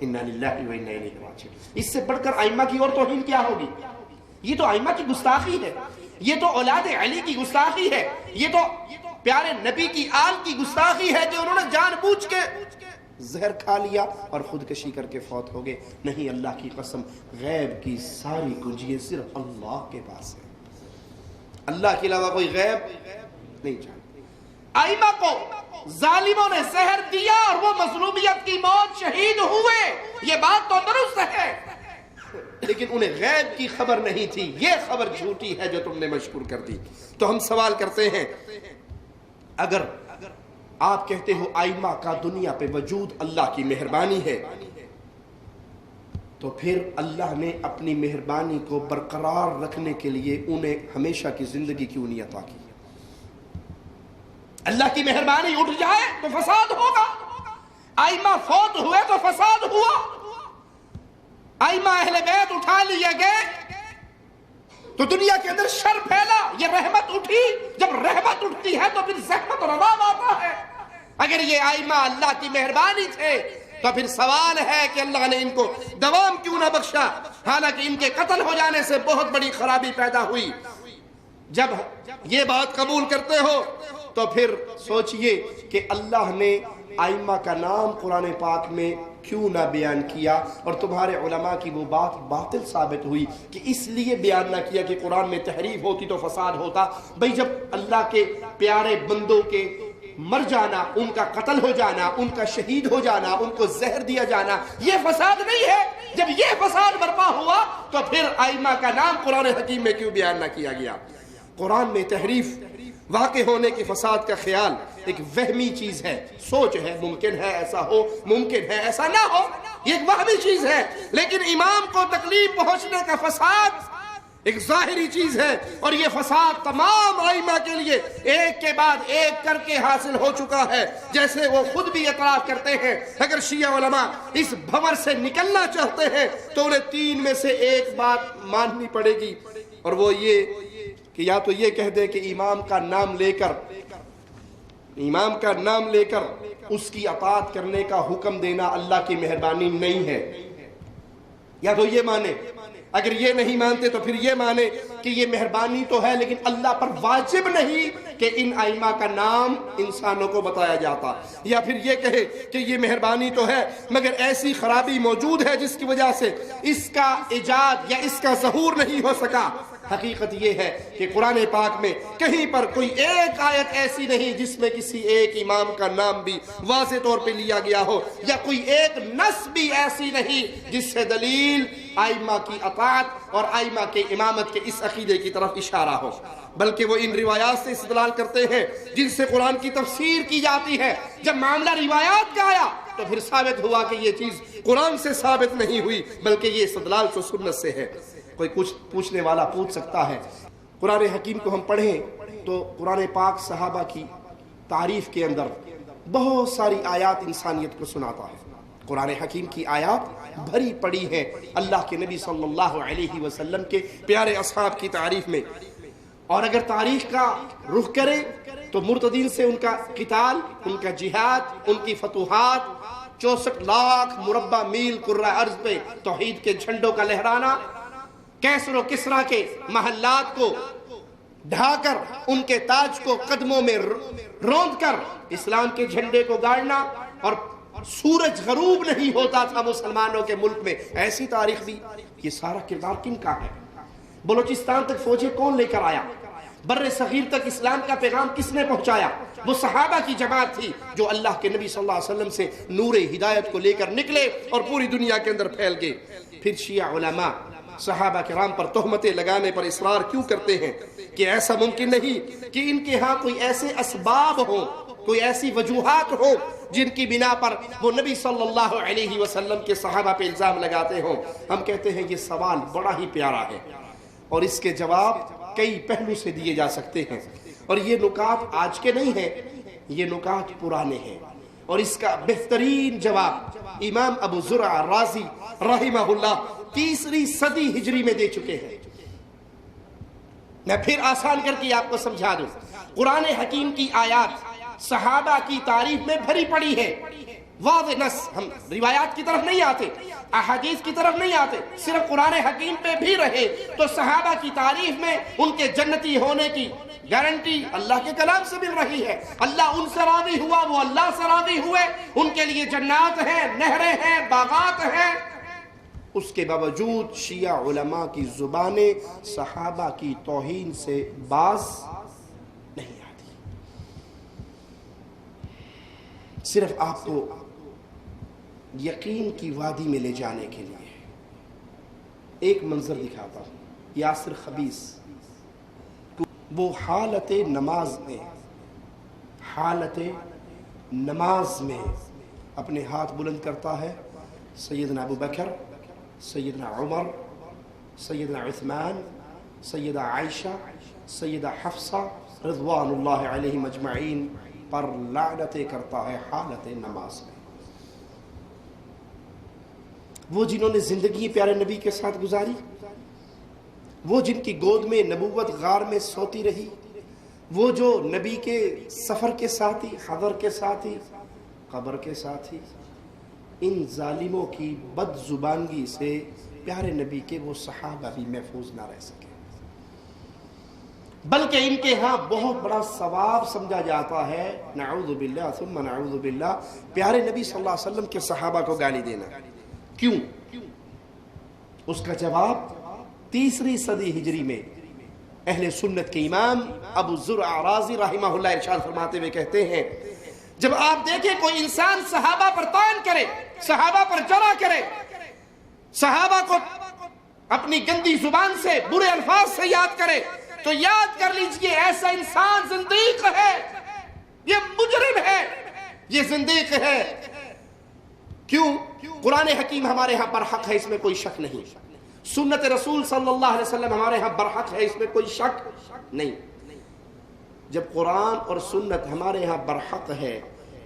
انا للہ و انا الیہ راجعون۔ اس سے بڑھ کر ائمہ کی اور توہین کیا ہوگی؟ یہ تو ائمہ کی گستاخی ہے، یہ تو اولاد علی کی گستاخی ہے، یہ تو پیارے نبی کی آل کی گستاخی ہے کہ انہوں نے جان بوجھ کے زہر کھا لیا اور خودکشی کر کے فوت ہو گئے۔ نہیں، اللہ کی قسم، غیب کی ساری کنجیاں صرف اللہ کے پاس ہیں، اللہ کے علاوہ کوئی غیب نہیں جانتا۔ ائمہ کو ظالموں نے زہر دیا اور وہ مظلومیت کی موت شہید ہوئے، یہ بات تو درست ہے، لیکن انہیں غیب کی خبر نہیں تھی۔ یہ خبر جھوٹی ہے جو تم نے مشہور کر دی۔ تو ہم سوال کرتے ہیں، اگر آپ کہتے ہو ائمہ کا دنیا پہ وجود اللہ کی مہربانی ہے، تو پھر اللہ نے اپنی مہربانی کو برقرار رکھنے کے لیے انہیں ہمیشہ کی زندگی کیوں نہیں عطا کی؟ اللہ کی مہربانی اٹھ جائے تو فساد ہوگا، ائمہ فوت ہوئے تو فساد ہوا، ائمہ اہل بیت اٹھا لیے گئے تو دنیا کے اندر شر پھیلا۔ یہ رحمت اٹھی، جب رحمت اٹھتی ہے تو پھر زحمت اور عذاب آتا ہے۔ اگر یہ ائمہ اللہ کی مہربانی تھے تو پھر سوال ہے کہ اللہ نے ان کو دوام کیوں نہ بخشا، حالانکہ ان کے قتل ہو جانے سے بہت بڑی خرابی پیدا ہوئی۔ جب یہ بات قبول کرتے ہو تو پھر سوچئے کہ اللہ نے ائمہ کا نام قرآن پاک میں کیوں نہ بیان کیا، اور تمہارے علماء کی وہ بات باطل ثابت ہوئی کہ اس لیے بیان نہ کیا کہ قرآن میں تحریف ہوتی تو فساد ہوتا۔ بھئی جب اللہ کے پیارے بندوں کے مر جانا، ان کا قتل ہو جانا، ان کا شہید ہو جانا، ان کو زہر دیا جانا، یہ فساد نہیں ہے؟ جب یہ فساد برپا ہوا تو پھر ائمہ کا نام قرآن حکیم میں کیوں بیان نہ کیا گیا؟ قرآن میں تحریف، واقع ہونے کی فساد کا خیال ایک وہمی چیز ہے، سوچ ہے، ممکن ہے ایسا ہو، ممکن ہے ایسا نہ ہو، یہ ایک وہمی چیز ہے، لیکن امام کو تکلیف پہنچنے کا فساد ایک ظاہری چیز ہے، اور یہ فساد تمام ائمہ کے لیے ایک کے بعد ایک کر کے حاصل ہو چکا ہے، جیسے وہ خود بھی اعتراف کرتے ہیں۔ اگر شیعہ علماء اس بھنور سے نکلنا چاہتے ہیں تو انہیں تین میں سے ایک بات ماننی پڑے گی، اور وہ یہ کہ یا تو یہ کہہ دے کہ امام کا نام لے کر اس کی اطاعت کرنے کا حکم دینا اللہ کی مہربانی نہیں ہے، یا تو یہ مانے۔ اگر یہ نہیں مانتے تو پھر یہ مانے کہ یہ مہربانی تو ہے لیکن اللہ پر واجب نہیں کہ ان ائمہ کا نام انسانوں کو بتایا جاتا، یا پھر یہ کہے کہ یہ مہربانی تو ہے مگر ایسی خرابی موجود ہے جس کی وجہ سے اس کا ایجاد یا اس کا ظہور نہیں ہو سکا۔ حقیقت یہ ہے کہ قرآن پاک میں کہیں پر کوئی ایک آیت ایسی نہیں جس میں کسی ایک امام کا نام بھی واضح طور پہ لیا گیا ہو، یا کوئی ایک نص بھی ایسی نہیں جس سے دلیل ائمہ کی اطاعت اور ائمہ کے امامت کے اس عقیدے کی طرف اشارہ ہو، بلکہ وہ ان روایات سے استدلال کرتے ہیں جن سے قرآن کی تفسیر کی جاتی ہے۔ جب معاملہ روایات کا آیا تو پھر ثابت ہوا کہ یہ چیز قرآن سے ثابت نہیں ہوئی بلکہ یہ استدلال تو سنت سے ہے۔ کوئی کچھ پوچھنے والا پوچھ سکتا ہے، قرآن حکیم کو ہم پڑھیں تو قرآن پاک صحابہ کی تعریف کے اندر بہت ساری آیات انسانیت کو سناتا ہے۔ قرآن حکیم کی آیات بھری پڑی ہیں اللہ کے نبی صلی اللہ علیہ وسلم کے پیارے اصحاب کی تعریف میں، اور اگر تاریخ کا رخ کریں تو مرتدین سے ان کا قتال، ان کا جہاد، ان کی فتوحات، 64 لاکھ مربع میل کرۂ ارض پہ توحید کے جھنڈوں کا لہرانا، کیسر و کسریٰ کے محلات کو ڈھا کر ان کے تاج کو قدموں میں روند کر اسلام کے جھنڈے کو گاڑنا، اور سورج غروب نہیں ہوتا تھا مسلمانوں کے ملک میں، ایسی تاریخ بھی۔ یہ سارا کردار کن کا ہے؟ بلوچستان تک فوجیں کون لے کر آیا؟ بر صغیر تک اسلام کا پیغام کس نے پہنچایا؟ وہ صحابہ کی جماعت تھی جو اللہ کے نبی صلی اللہ علیہ وسلم سے نور ہدایت کو لے کر نکلے اور پوری دنیا کے اندر پھیل گئے۔ پھر شیعہ علماء صحابہ کرام پر تہمتیں لگانے پر اصرار کیوں کرتے ہیں کہ ایسا ممکن نہیں کہ ان کے ہاں کوئی ایسے اسباب ہوں، کوئی ایسی وجوہات ہوں جن کی بنا پر وہ نبی صلی اللہ علیہ وسلم کے صحابہ پہ الزام لگاتے ہوں۔ ہم کہتے ہیں یہ سوال بڑا ہی پیارا ہے اور اس کے جواب کئی پہلو سے دیے جا سکتے ہیں، اور یہ نکات آج کے نہیں ہیں، یہ نکات پرانے ہیں، اور اس کا بہترین جواب امام ابو زرع رازی رحمہ اللہ 3 صدی ہجری میں دے چکے ہیں۔ میں پھر آسان کر کے آپ کو سمجھا دوں، قرآن حکیم کی آیات صحابہ کی تعریف میں بھری پڑی ہے، واضح نص. ہم روایات کی طرف نہیں آتے, احادیث کی طرف نہیں آتے, صرف قرآن حکیم پہ بھی رہے تو صحابہ کی تعریف میں ان کے جنتی ہونے کی گارنٹی اللہ کے کلام سے مل رہی ہے. اللہ ان سے راضی ہوا, وہ اللہ سے راضی ہوئے, ان کے لیے جنات ہیں, نہریں ہیں, باغات ہیں. اس کے باوجود شیعہ علماء کی زبانیں صحابہ کی توہین سے باز نہیں آتی. صرف آپ کو یقین کی وادی میں لے جانے کے لیے ایک منظر دکھاتا ہوں. یاسر خبیث وہ حالت نماز میں اپنے ہاتھ بلند کرتا ہے, سیدنا ابو بکر, سیدنا عمر, سیدنا عثمان, سیدہ عائشہ, سیدہ حفصہ رضوان اللہ علیہم اجمعین پر لعنتیں کرتا ہے حالت نماز میں. وہ جنہوں نے زندگی پیارے نبی کے ساتھ گزاری, وہ جن کی گود میں نبوت غار میں سوتی رہی, وہ جو نبی کے سفر کے ساتھی, حضر کے ساتھی, قبر کے ساتھی, ان ظالموں کی بد زبانگی سے پیارے نبی کے وہ صحابہ بھی محفوظ نہ رہ سکے, بلکہ ان کے ہاں بہت بڑا ثواب سمجھا جاتا ہے, نعوذ باللہ ثم نعوذ باللہ, پیارے نبی صلی اللہ علیہ وسلم کے صحابہ کو گالی دینا. کیوں؟ اس کا جواب 3 صدی ہجری میں اہل سنت کے امام ابو زرع رازی رحمہ اللہ ارشاد فرماتے ہوئے کہتے ہیں, جب آپ دیکھیں کوئی انسان صحابہ پر طعن کرے, صحابہ پر جرح کرے, صحابہ کو اپنی گندی زبان سے, برے الفاظ سے یاد کرے, تو یاد کر لیجئے ایسا انسان زندیق ہے, یہ مجرم ہے, یہ زندیق ہے. کیوں؟ قرآن حکیم ہمارے ہاں برحق ہے, اس میں کوئی شک نہیں. سنت رسول صلی اللہ علیہ وسلم ہمارے ہاں برحق ہے, اس میں کوئی شک نہیں. جب قرآن اور سنت ہمارے ہاں برحق ہے,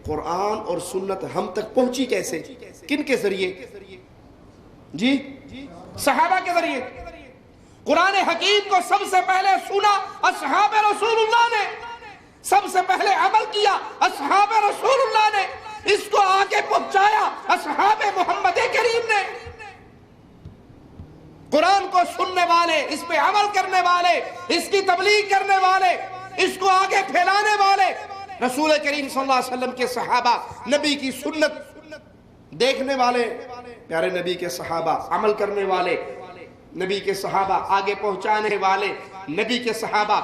قرآن اور سنت ہم تک پہنچی کیسے, کن کے ذریعے؟ جی صحابہ کے ذریعے. قرآن حکیم کو سب سے پہلے سنا اصحاب رسول اللہ نے, سب سے پہلے عمل کیا اصحاب رسول اللہ نے, اس کو آگے پہنچایا اصحاب محمد کریم نے. قرآن کو سننے والے, اس پہ عمل کرنے والے, اس کی تبلیغ کرنے والے, اس کو آگے پھیلانے والے رسول کریم صلی اللہ علیہ وسلم کے صحابہ, نبی کی سنت دیکھنے والے, پیارے نبی کے صحابہ, عمل کرنے والے, نبی کے صحابہ, آگے پہنچانے والے, نبی کے صحابہ.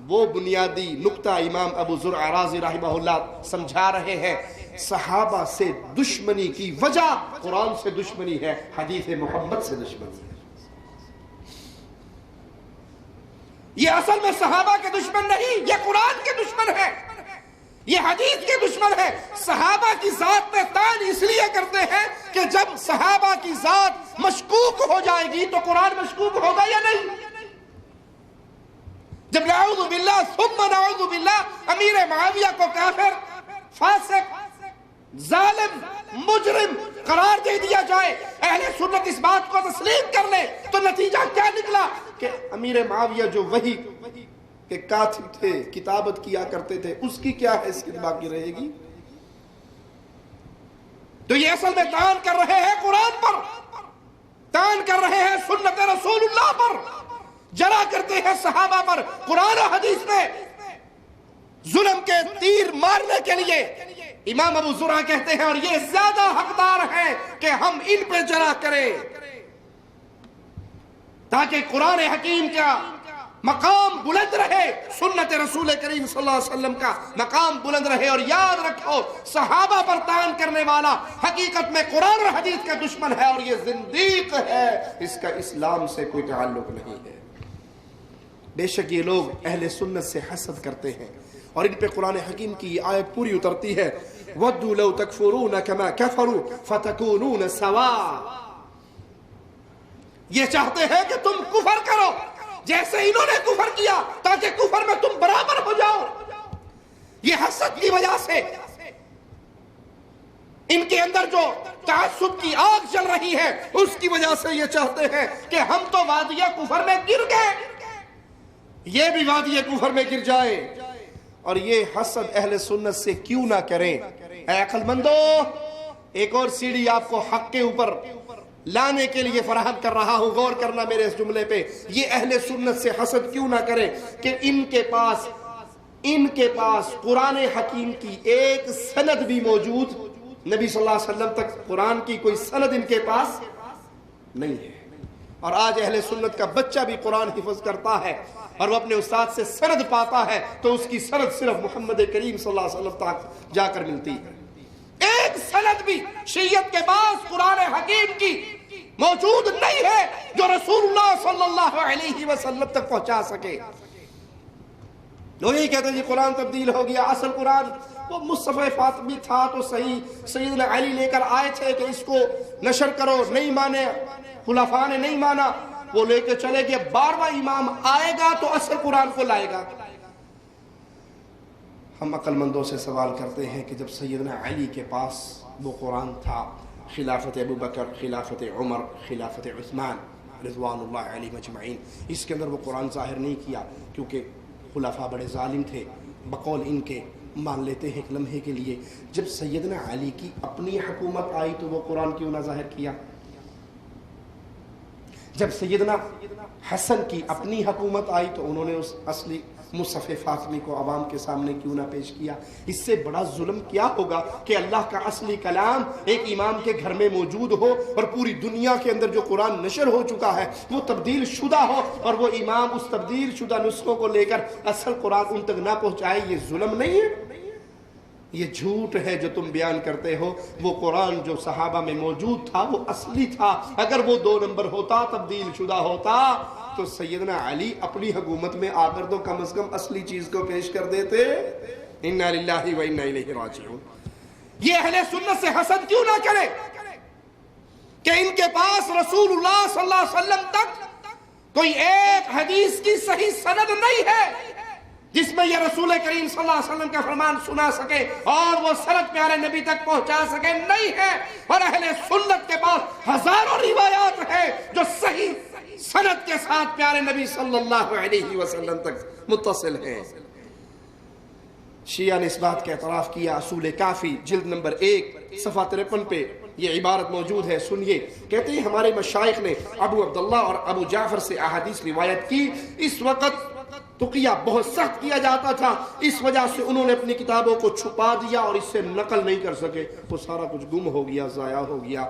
وہ بنیادی نقطہ امام ابو زرع رازی رحمہ اللہ سمجھا رہے ہیں. صحابہ سے دشمنی کی وجہ قرآن سے دشمنی ہے, حدیث محمد سے دشمنی ہے. یہ اصل میں صحابہ کے دشمن نہیں, یہ قرآن کے دشمن ہے, یہ حدیث کے دشمن ہے. صحابہ کی ذات پہ طعن اس لیے کرتے ہیں کہ جب صحابہ کی ذات مشکوک ہو جائے گی تو قرآن مشکوک ہوگا یا نہیں. جب نعوذ باللہ ثم نعوذ باللہ امیر معاویہ کو کافر, فاسق, ظالم, مجرم قرار دے دیا جائے, اہل سنت اس بات کو تسلیم کر لے, تو نتیجہ کیا نکلا کہ امیر معاویہ جو وحی کے کاتب تھے, کتابت کیا کرتے تھے, اس کی کیا حیثیت باقی رہے گی. تو یہ اصل میں طعن کر رہے ہیں قرآن پر, طعن کر رہے ہیں سنت رسول اللہ پر, جرح کرتے ہیں صحابہ پر. قرآن و حدیث میں ظلم کے تیر مارنے کے لیے امام ابو زرع کہتے ہیں, اور یہ زیادہ حقدار ہیں کہ ہم ان پہ جرح کریں تاکہ قرآن حکیم کا مقام بلند رہے, سنت رسول کریم صلی اللہ علیہ وسلم کا مقام بلند رہے. اور یاد رکھو, صحابہ پر طعن کرنے والا حقیقت میں قرآن اور حدیث کا دشمن ہے, اور یہ زندیق ہے, اس کا اسلام سے کوئی تعلق نہیں ہے. بے شک یہ لوگ اہل سنت سے حسد کرتے ہیں, اور ان پہ قرآن حکیم کی یہ آیت پوری اترتی ہے, وَدُّوا لَوْ تَكْفُرُونَ كَمَا كَفَرُوا فَتَكُونُونَ سَوَاءً. یہ چاہتے ہیں کہ تم کفر کرو جیسے انہوں نے کفر کیا, تاکہ کفر میں تم برابر ہو جاؤ. یہ حسد کی وجہ سے ان کے اندر جو تعصب کی آگ جل رہی ہے, اس کی وجہ سے یہ چاہتے ہیں کہ ہم تو وادی کفر میں گر گئے, یہ بھی وادی کفر میں گر جائے. اور یہ حسد اہل سنت سے کیوں نہ کریں. اے عقل مندو, ایک اور سیڑھی آپ کو حق کے اوپر لانے کے لیے فراہم کر رہا ہوں. غور کرنا میرے اس جملے پہ. یہ اہل سنت سے حسد کیوں نہ کریں کہ ان کے پاس قرآن حکیم کی ایک سند بھی موجود, نبی صلی اللہ علیہ وسلم تک قرآن کی کوئی سند ان کے پاس نہیں ہے. اور آج اہل سنت کا بچہ بھی قرآن حفظ کرتا ہے اور وہ اپنے استاد سے سند پاتا ہے تو اس کی سند صرف محمد کریم صلی اللہ علیہ وسلم تک جا کر ملتی ہے. ایک سند بھی شیعت کے پاس قرآن حکیم کی موجود نہیں ہے جو رسول اللہ صلی اللہ علیہ وسلم تک پہنچا سکے. لوگ یہی کہتے ہیں جی قرآن تبدیل ہو گیا, اصل قرآن وہ مصحف فاطمی تھا تو صحیح, سیدنا علی لے کر آئے تھے کہ اس کو نشر کرو, نہیں مانے, خلفاء نے نہیں مانا, وہ لے کے چلے گئے. 12واں امام آئے گا تو اصل قرآن کو لائے گا. ہم عقل مندوں سے سوال کرتے ہیں کہ جب سیدنا علی کے پاس وہ قرآن تھا, خلافت ابو بکر, خلافت عمر, خلافت عثمان رضوان اللہ علیہ مجمعین, اس کے اندر وہ قرآن ظاہر نہیں کیا کیونکہ خلفاء بڑے ظالم تھے, بقول ان کے مان لیتے ہیں ایک لمحے کے لیے. جب سیدنا علی کی اپنی حکومت آئی تو وہ قرآن کیوں نہ ظاہر کیا؟ جب سیدنا حسن کی اپنی حکومت آئی تو انہوں نے اس اصلی مصحف فاطمی کو عوام کے سامنے کیوں نہ پیش کیا؟ اس سے بڑا ظلم کیا ہوگا کہ اللہ کا اصلی کلام ایک امام کے گھر میں موجود ہو اور پوری دنیا کے اندر جو قرآن نشر ہو چکا ہے وہ تبدیل شدہ ہو اور وہ امام اس تبدیل شدہ نسخوں کو لے کر اصل قرآن ان تک نہ پہنچائے. یہ ظلم نہیں ہے, یہ جھوٹ ہے جو تم بیان کرتے ہو. وہ قرآن جو صحابہ میں موجود تھا وہ اصلی تھا. اگر وہ 2 نمبر ہوتا, تبدیل شدہ ہوتا, تو سیدنا علی اپنی حکومت میں آ کر تو کم از کم اصلی چیز کو پیش کر دیتے. انا للہ و انا الیہ راجعون. یہ اہل سنت سے حسد کیوں نہ کرے کہ ان کے پاس رسول اللہ صلی اللہ علیہ وسلم تک کوئی ایک حدیث کی صحیح سند نہیں ہے جس میں یہ رسول کریم صلی اللہ علیہ وسلم کا فرمان سنا سکے اور وہ سند پیارے نبی تک پہنچا سکے. نہیں ہے. اور اہل سنت کے پاس ہزاروں روایات ہیں جو صحیح سند کے ساتھ پیارے نبی صلی اللہ علیہ وسلم تک متصل ہیں. شیعہ نے اس بات کا اعتراف کیا. اصول کافی جلد نمبر 1 صفحہ 53 پہ یہ عبارت موجود ہے, سنیے. کہتے ہیں ہمارے مشائخ نے ابو عبداللہ اور ابو جعفر سے احادیث روایت کی. اس وقت تقیہ بہت سخت کیا جاتا تھا, اس وجہ سے انہوں نے اپنی کتابوں کو چھپا دیا اور اس سے نقل نہیں کر سکے. وہ سارا کچھ گم ہو گیا, ضائع ہو گیا.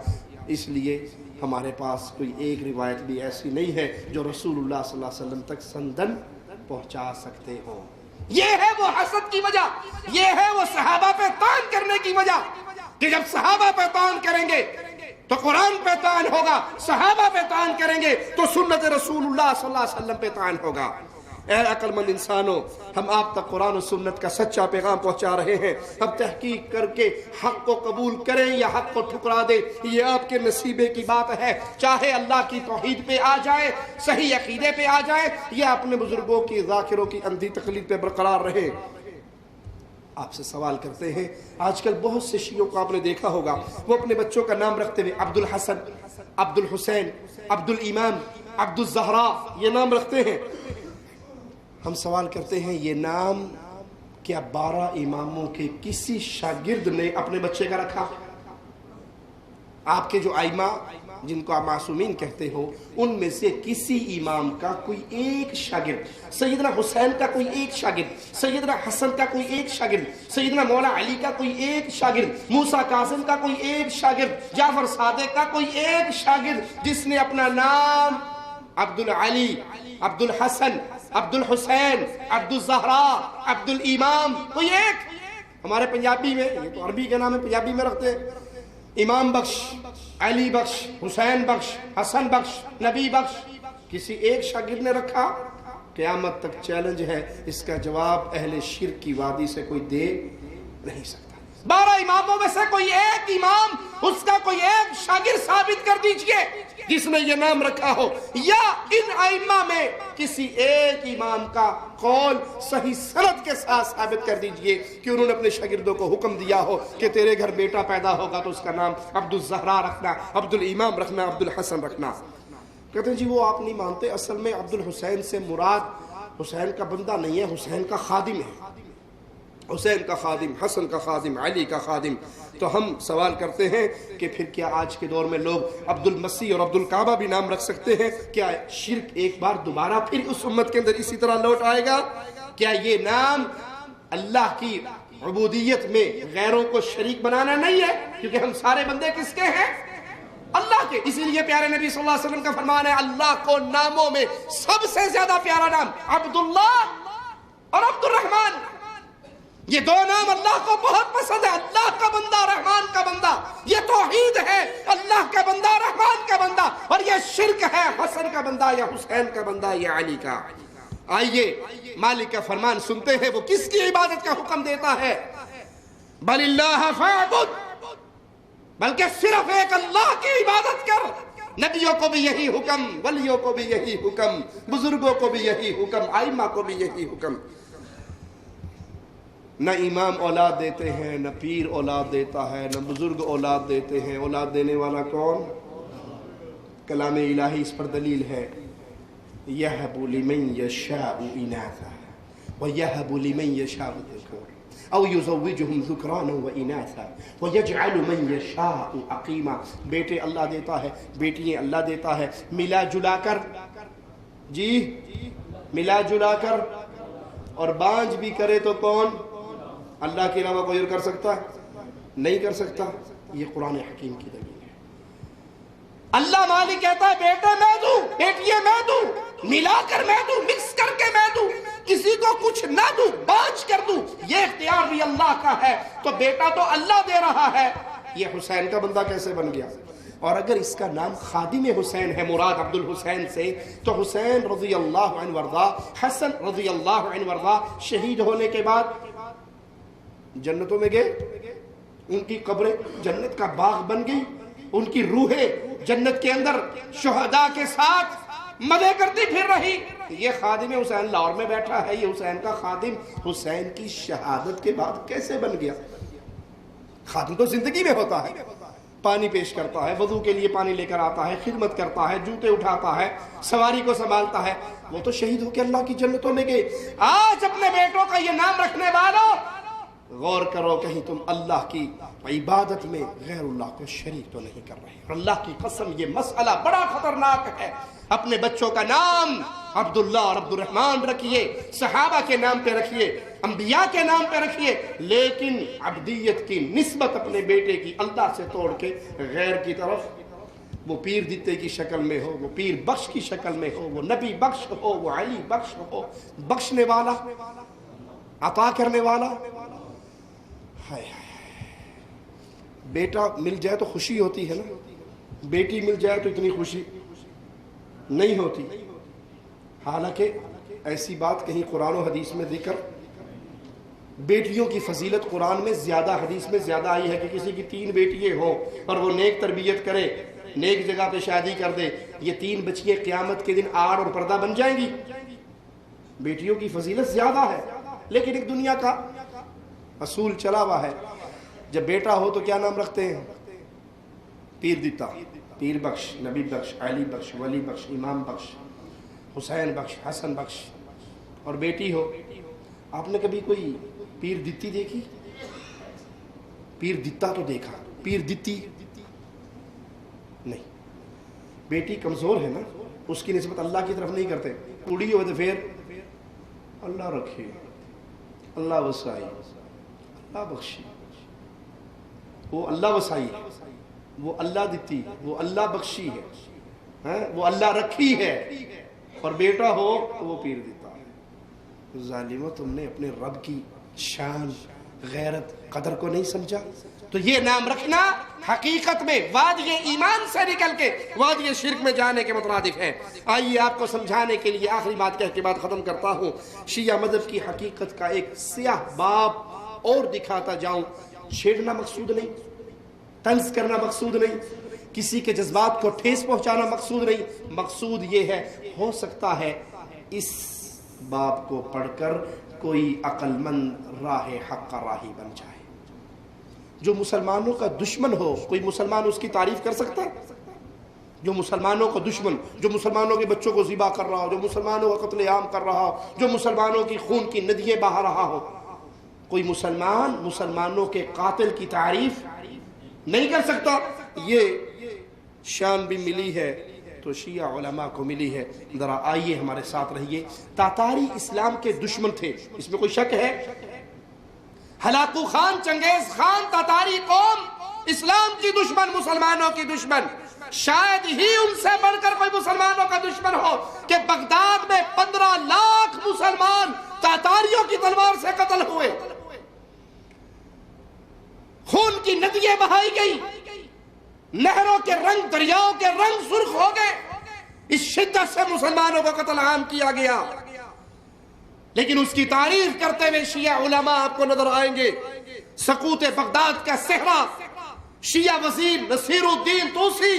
اس لیے ہمارے پاس کوئی ایک روایت بھی ایسی نہیں ہے جو رسول اللہ صلی اللہ علیہ وسلم تک سندن پہنچا سکتے ہو. یہ ہے وہ حسد کی وجہ, یہ ہے وہ صحابہ پہ طعن کرنے کی وجہ کہ جب صحابہ پہ طعن کریں گے تو قرآن پہ طعن ہوگا, صحابہ پہ طعن کریں گے تو سنت رسول اللہ صلی اللہ علیہ وسلم پہ طعن ہوگا. اے عقل مند انسانوں, ہم آپ تک قرآن و سنت کا سچا پیغام پہنچا رہے ہیں. اب تحقیق کر کے حق کو قبول کریں یا حق کو ٹھکرا دیں, یہ آپ کے نصیبے کی بات ہے. چاہے اللہ کی توحید پہ آ جائے, صحیح عقیدے پہ آ جائے, یا اپنے بزرگوں کی ذاکروں کی اندھی تقلید پہ برقرار رہے. آپ سے سوال کرتے ہیں, آج کل بہت سے شیعوں کو آپ نے دیکھا ہوگا وہ اپنے بچوں کا نام رکھتے ہوئے عبد الحسن, عبد الحسین, عبد الامام, عبد الزہرا یہ نام رکھتے ہیں. ہم سوال کرتے ہیں یہ نام کیا 12 اماموں کے کسی شاگرد نے اپنے بچے کا رکھا؟ آپ کے جو ائمہ جن کو آپ معصومین کہتے ہو ان میں سے کسی امام کا کوئی ایک شاگرد, سیدنا حسین کا کوئی ایک شاگرد, سیدنا حسن کا کوئی ایک شاگرد, سیدنا مولا علی کا کوئی ایک شاگرد, موسیٰ کاظم کا کوئی ایک شاگرد, جعفر صادق کا کوئی ایک شاگرد جس نے اپنا نام عبد العلی, عبد الحسن, عبد الحسین, عبد الزہرا, عبد الامام کوئی ایک؟ ہمارے پنجابی میں, یہ تو عربی کے نام ہے, پنجابی میں رکھتے ہیں امام بخش, علی بخش, حسین بخش, حسن بخش, نبی بخش. کسی ایک شاگرد نے رکھا؟ قیامت تک چیلنج ہے, اس کا جواب اہل شرک کی وادی سے کوئی دے نہیں سکتا. 12 اماموں میں سے کوئی ایک امام, اس کا کوئی ایک شاگرد ثابت کر دیجئے جس نے یہ نام رکھا ہو, یا ان ائمہ میں کسی ایک امام کا قول صحیح سند کے ساتھ ثابت کر دیجئے کہ انہوں نے اپنے شاگردوں کو حکم دیا ہو کہ تیرے گھر بیٹا پیدا ہوگا تو اس کا نام عبد الزہرا رکھنا, عبد الامام رکھنا, عبد الحسن رکھنا. کہتے ہیں جی وہ آپ نہیں مانتے, اصل میں عبد الحسین سے مراد حسین کا بندہ نہیں ہے, حسین کا خادم ہے. حسین کا خادم، حسن کا خادم، علی کا خادم. تو ہم سوال کرتے ہیں کہ پھر کیا آج کے دور میں لوگ عبد المسیح اور عبد الکعبہ بھی نام رکھ سکتے ہیں؟ کیا شرک ایک بار دوبارہ پھر اس امت کے اندر اسی طرح لوٹ آئے گا؟ کیا یہ نام اللہ کی عبودیت میں غیروں کو شریک بنانا نہیں ہے؟ کیونکہ ہم سارے بندے کس کے ہیں؟ اللہ کے. اسی لیے پیارے نبی صلی اللہ علیہ وسلم کا فرمان ہے اللہ کو ناموں میں سب سے زیادہ پیارا نام عبداللہ اور عبد الرحمن. یہ دو نام اللہ کو بہت پسند ہے. اللہ کا بندہ، رحمان کا بندہ. یہ توحید ہے، اللہ کا بندہ، رحمان کا بندہ. اور یہ شرک ہے، حسن کا بندہ یا حسین کا بندہ یا علی کا. آئیے مالک کا فرمان سنتے ہیں، وہ کس کی عبادت کا حکم دیتا ہے؟ بل اللہ فاعبد، بلکہ صرف ایک اللہ کی عبادت کر. نبیوں کو بھی یہی حکم، ولیوں کو بھی یہی حکم، بزرگوں کو بھی یہی حکم، ائمہ کو بھی یہی حکم. نہ امام اولاد دیتے ہیں، نہ پیر اولاد دیتا ہے، نہ بزرگ اولاد دیتے ہیں. اولاد دینے والا کون؟ کلام الہی اس پر دلیل ہے. یہب لمن یشاء اناثا ویہب لمن یشاء الذکور او یزوجہم ذکرانا واناثا ویجعل من یشاء عقیما. بیٹے اللہ دیتا ہے، بیٹیاں اللہ دیتا ہے. ملا جلا کر، جی ملا جلا کر. اور بانجھ بھی کرے تو کون؟ اللہ کے علاوہ کوئی اور کر سکتا ہے؟ نہیں کر سکتا. یہ قرآن حکیم کی دلیل ہے. اللہ مالک کہتا ہے بیٹے میں دوں، بیٹیاں میں دوں، ملا کر میں دوں، مکس کر کے میں دوں، کسی کو کچھ نہ دوں، بانچ کر دوں. یہ اختیار بھی اللہ کا ہے. تو بیٹا تو اللہ دے رہا ہے. یہ حسین کا بندہ کیسے بن گیا؟ اور اگر اس کا نام خادم حسین ہے، مراد عبد الحسین سے، تو حسین رضی اللہ عنہ وارضا، حسن رضی اللہ عنہ وارضا شہید ہونے کے بعد جنتوں میں گئے. ان کی قبریں جنت کا باغ بن گئی. ان کی روحیں جنت کے اندر شہداء کے ساتھ مزے کرتی پھر رہی. یہ خادم حسین لاہور میں بیٹھا ہے، یہ حسین کا خادم حسین کی شہادت کے بعد کیسے بن گیا؟ خادم تو زندگی میں ہوتا ہے، پانی پیش کرتا ہے، وضو کے لیے پانی لے کر آتا ہے، خدمت کرتا ہے، جوتے اٹھاتا ہے، سواری کو سنبھالتا ہے. وہ تو شہید ہو کے اللہ کی جنتوں میں گئے. آج اپنے بیٹوں کا یہ نام رکھنے والوں غور کرو، کہیں تم اللہ کی عبادت میں غیر اللہ کو شریک تو نہیں کر رہے. اور اللہ کی قسم یہ مسئلہ بڑا خطرناک ہے. اپنے بچوں کا نام عبداللہ اور عبد الرحمن رکھیے، صحابہ کے نام پہ رکھیے، انبیاء کے نام پہ رکھیے، لیکن عبدیت کی نسبت اپنے بیٹے کی اللہ سے توڑ کے غیر کی طرف، وہ پیر دیتے کی شکل میں ہو، وہ پیر بخش کی شکل میں ہو، وہ نبی بخش ہو، وہ علی بخش ہو، بخشنے والا، عطا کرنے والا. بیٹا مل جائے تو خوشی ہوتی ہے نا، بیٹی مل جائے تو اتنی خوشی نہیں ہوتی. حالانکہ ایسی بات کہیں قرآن و حدیث میں ذکر، بیٹیوں کی فضیلت قرآن میں زیادہ، حدیث میں زیادہ آئی ہے کہ کسی کی 3 بیٹیاں ہوں اور وہ نیک تربیت کرے، نیک جگہ پہ شادی کر دے، یہ 3 بچیاں قیامت کے دن آڑ اور پردہ بن جائیں گی. بیٹیوں کی فضیلت زیادہ ہے. لیکن ایک دنیا کا اصول چلا ہوا ہے، جب بیٹا ہو تو کیا نام رکھتے ہیں؟ پیر دیتا، پیر بخش، نبی بخش، علی بخش، ولی بخش، امام بخش، حسین بخش، حسن بخش. اور بیٹی ہو، آپ نے کبھی کوئی پیر دیتی دیکھی؟ پیر دیتا تو دیکھا، پیر دیتی نہیں. بیٹی کمزور ہے نا، اس کی نسبت اللہ کی طرف نہیں کرتے. پوڑی ہو تو پھر اللہ رکھے، اللہ وسائی، اللہ بخشی. وہ اللہ وسائی ہے، وہ اللہ دیتی، وہ اللہ بخشی ہے، وہ اللہ رکھی ہے. اور بیٹا ہو تو وہ پیر دیتا ہے. ظالمو، تم نے اپنے رب کی شان، غیرت، قدر کو نہیں سمجھا. تو یہ نام رکھنا حقیقت میں وادی ایمان سے نکل کے وادی شرک میں جانے کے مترادف ہے. آئیے آپ کو سمجھانے کے لیے آخری بات کہہ کے بعد ختم کرتا ہوں. شیعہ مذہب کی حقیقت کا ایک سیاہ باب اور دکھاتا جاؤں. چھیڑنا مقصود نہیں، طنز کرنا مقصود نہیں، کسی کے جذبات کو ٹھیس پہنچانا مقصود نہیں. مقصود یہ ہے، ہو سکتا ہے اس باب کو پڑھ کر کوئی عقل مند راہ حق کا راہی بن جائے. جو مسلمانوں کا دشمن ہو، کوئی مسلمان اس کی تعریف کر سکتا ہے؟ جو مسلمانوں کا دشمن، جو مسلمانوں کے بچوں کو ذبح کر رہا ہو، جو مسلمانوں کا قتل عام کر رہا ہو، جو مسلمانوں کی خون کی ندیاں بہا رہا ہو، کوئی مسلمان مسلمانوں کے قاتل کی تعریف نہیں کر سکتا. یہ شان بھی ملی ہے تو شیعہ علماء کو ملی ہے. ذرا آئیے ہمارے ساتھ رہیے. تاتاری اسلام کے دشمن تھے, اس میں کوئی شک ہے؟ ہلاکو خان, چنگیز خان, تاتاری قوم اسلام کی دشمن, مسلمانوں کی دشمن. شاید ہی ان سے بڑھ کر کوئی مسلمانوں کا دشمن ہو کہ بغداد میں 15 لاکھ مسلمان تاتاریوں کی تلوار سے قتل ہوئے, خون کی ندیاں بہائی گئی, نہروں کے رنگ, دریاؤں کے رنگ سرخ ہو گئے. اس شدت سے مسلمانوں کو قتل عام کیا گیا. لیکن اس کی تعریف کرتے ہوئے شیعہ علماء آپ کو نظر آئیں گے. سقوط بغداد کا صحرا شیعہ وزیر نصیر الدین طوسی,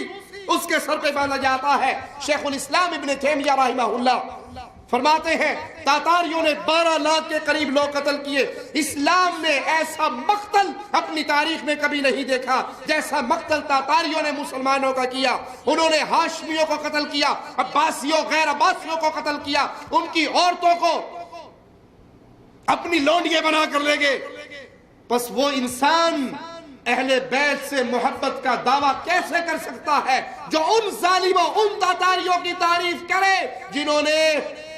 اس کے سر پہ باندھا جاتا ہے. شیخ الاسلام ابن تیمیہ رحمہ اللہ فرماتے ہیں تاتاریوں نے 12 لاکھ کے قریب لوگ قتل کیے. اسلام نے ایسا مقتل اپنی تاریخ میں کبھی نہیں دیکھا جیسا مقتل تاتاریوں نے مسلمانوں کا کیا. انہوں نے ہاشمیوں کو قتل کیا, عباسیوں غیر عباسیوں کو قتل کیا, ان کی عورتوں کو اپنی لونڈیاں بنا کر لے گئے. پس وہ انسان اہل بیت سے محبت کا دعویٰ کیسے کر سکتا ہے جو ان ظالموں, ان تاتاریوں کی تعریف کرے جنہوں نے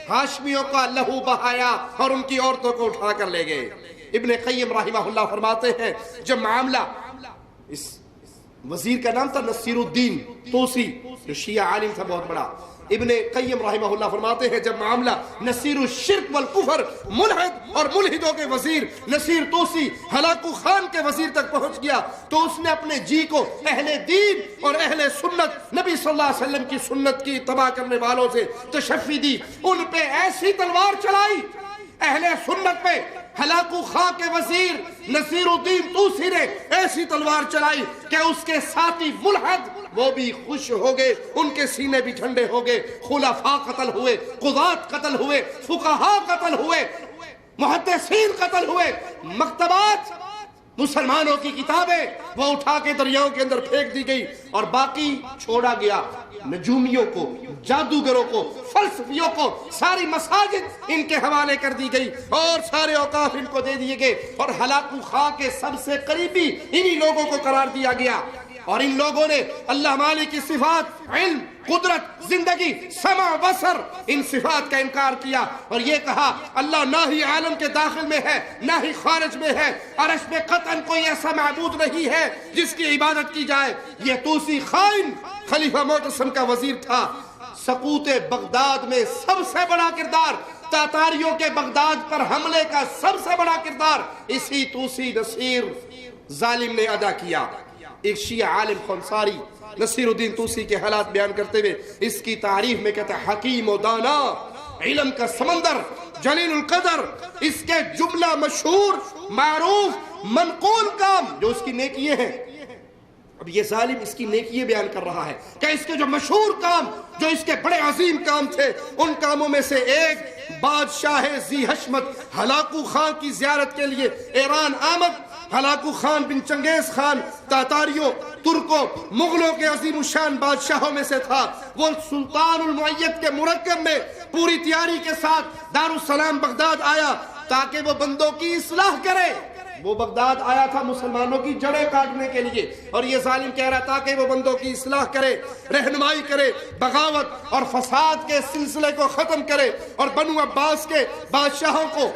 ہاشمیوں کا لہو بہایا اور ان کی عورتوں کو اٹھا کر لے گئے. ابن قیم رحمہ اللہ فرماتے ہیں جب معاملہ, اس وزیر کا نام تھا نصیر الدین طوسی, جو شیعہ عالم تھا بہت بڑا. ابن قیم رحمہ اللہ فرماتے ہیں جب معاملہ نصیر الشرک والکفر, ملحد اور ملحدوں کے وزیر نصیر طوسی ہلاکو خان کے وزیر تک پہنچ گیا تو اس نے اپنے جی کو اہل دین اور اہل سنت, نبی صلی اللہ علیہ وسلم کی سنت کی تباہ کرنے والوں سے تشفی دی. ان پہ ایسی تلوار چلائی, اہل سنت پہ ہلاکو خان کے وزیر نصیر الدین طوسی نے ایسی تلوار چلائی کہ اس کے ساتھی ملحد وہ بھی خوش ہو گئے, ان کے سینے بھی ٹھنڈے ہو گئے. خلفاء قتل ہوئے, قضات قتل ہوئے, فقہاء قتل ہوئے, محدثین قتل ہوئے. مکتبات, مسلمانوں کی کتابیں وہ اٹھا کے دریاؤں کے اندر پھینک دی گئی اور باقی چھوڑا گیا. نجومیوں کو, جادوگروں کو, فلسفیوں کو ساری مساجد ان کے حوالے کر دی گئی اور سارے اوقاف ان کو دے دیے گئے اور ہلاکو خان کے سب سے قریبی انہی لوگوں کو قرار دیا گیا. اور ان لوگوں نے اللہ مالک کی صفات, علم, قدرت, زندگی, سمع, بصر, ان صفات کا انکار کیا اور یہ کہا اللہ نہ ہی عالم کے داخل میں ہے نہ ہی خارج میں ہے, عرش میں قطعاً کوئی ایسا معبود نہیں ہے جس کی عبادت کی جائے. یہ طوسی خائن خلیفہ معتصم کا وزیر تھا. سقوط بغداد میں سب سے بڑا کردار, تاتاریوں کے بغداد پر حملے کا سب سے بڑا کردار اسی طوسی نصیر ظالم نے ادا کیا. ایک شیعہ عالم خنساری نصیر الدین طوسی کے حالات بیان کرتے ہوئے اس کی تعریف میں کہتا ہے حکیم و دانا, علم کا سمندر, جلیل القدر. اس کے جملہ مشہور, معروف, منقول کام جو اس کی نیکیے ہیں. اب یہ ظالم اس کی نیکیے بیان کر رہا ہے کہ اس کے جو مشہور کام, جو اس کے بڑے عظیم کام تھے, ان کاموں میں سے ایک بادشاہ ذی حشمت ہلاکو خان کی زیارت کے لیے ایران آمد. ہلاکو خان بن چنگیز خان تاتاریوں, ترکوں, مغلوں کے عظیم الشان بادشاہوں میں سے تھا. وہ سلطان المعید کے مرکب میں پوری تیاری کے ساتھ دارالسلام بغداد آیا تاکہ وہ بندوں کی اصلاح کرے. وہ بغداد آیا تھا مسلمانوں کی جڑیں کاٹنے کے لیے اور یہ ظالم کہہ رہا تھا کہ وہ بندوں کی اصلاح کرے, رہنمائی کرے, بغاوت اور فساد کے سلسلے کو ختم کرے اور بنو عباس کے بادشاہوں کو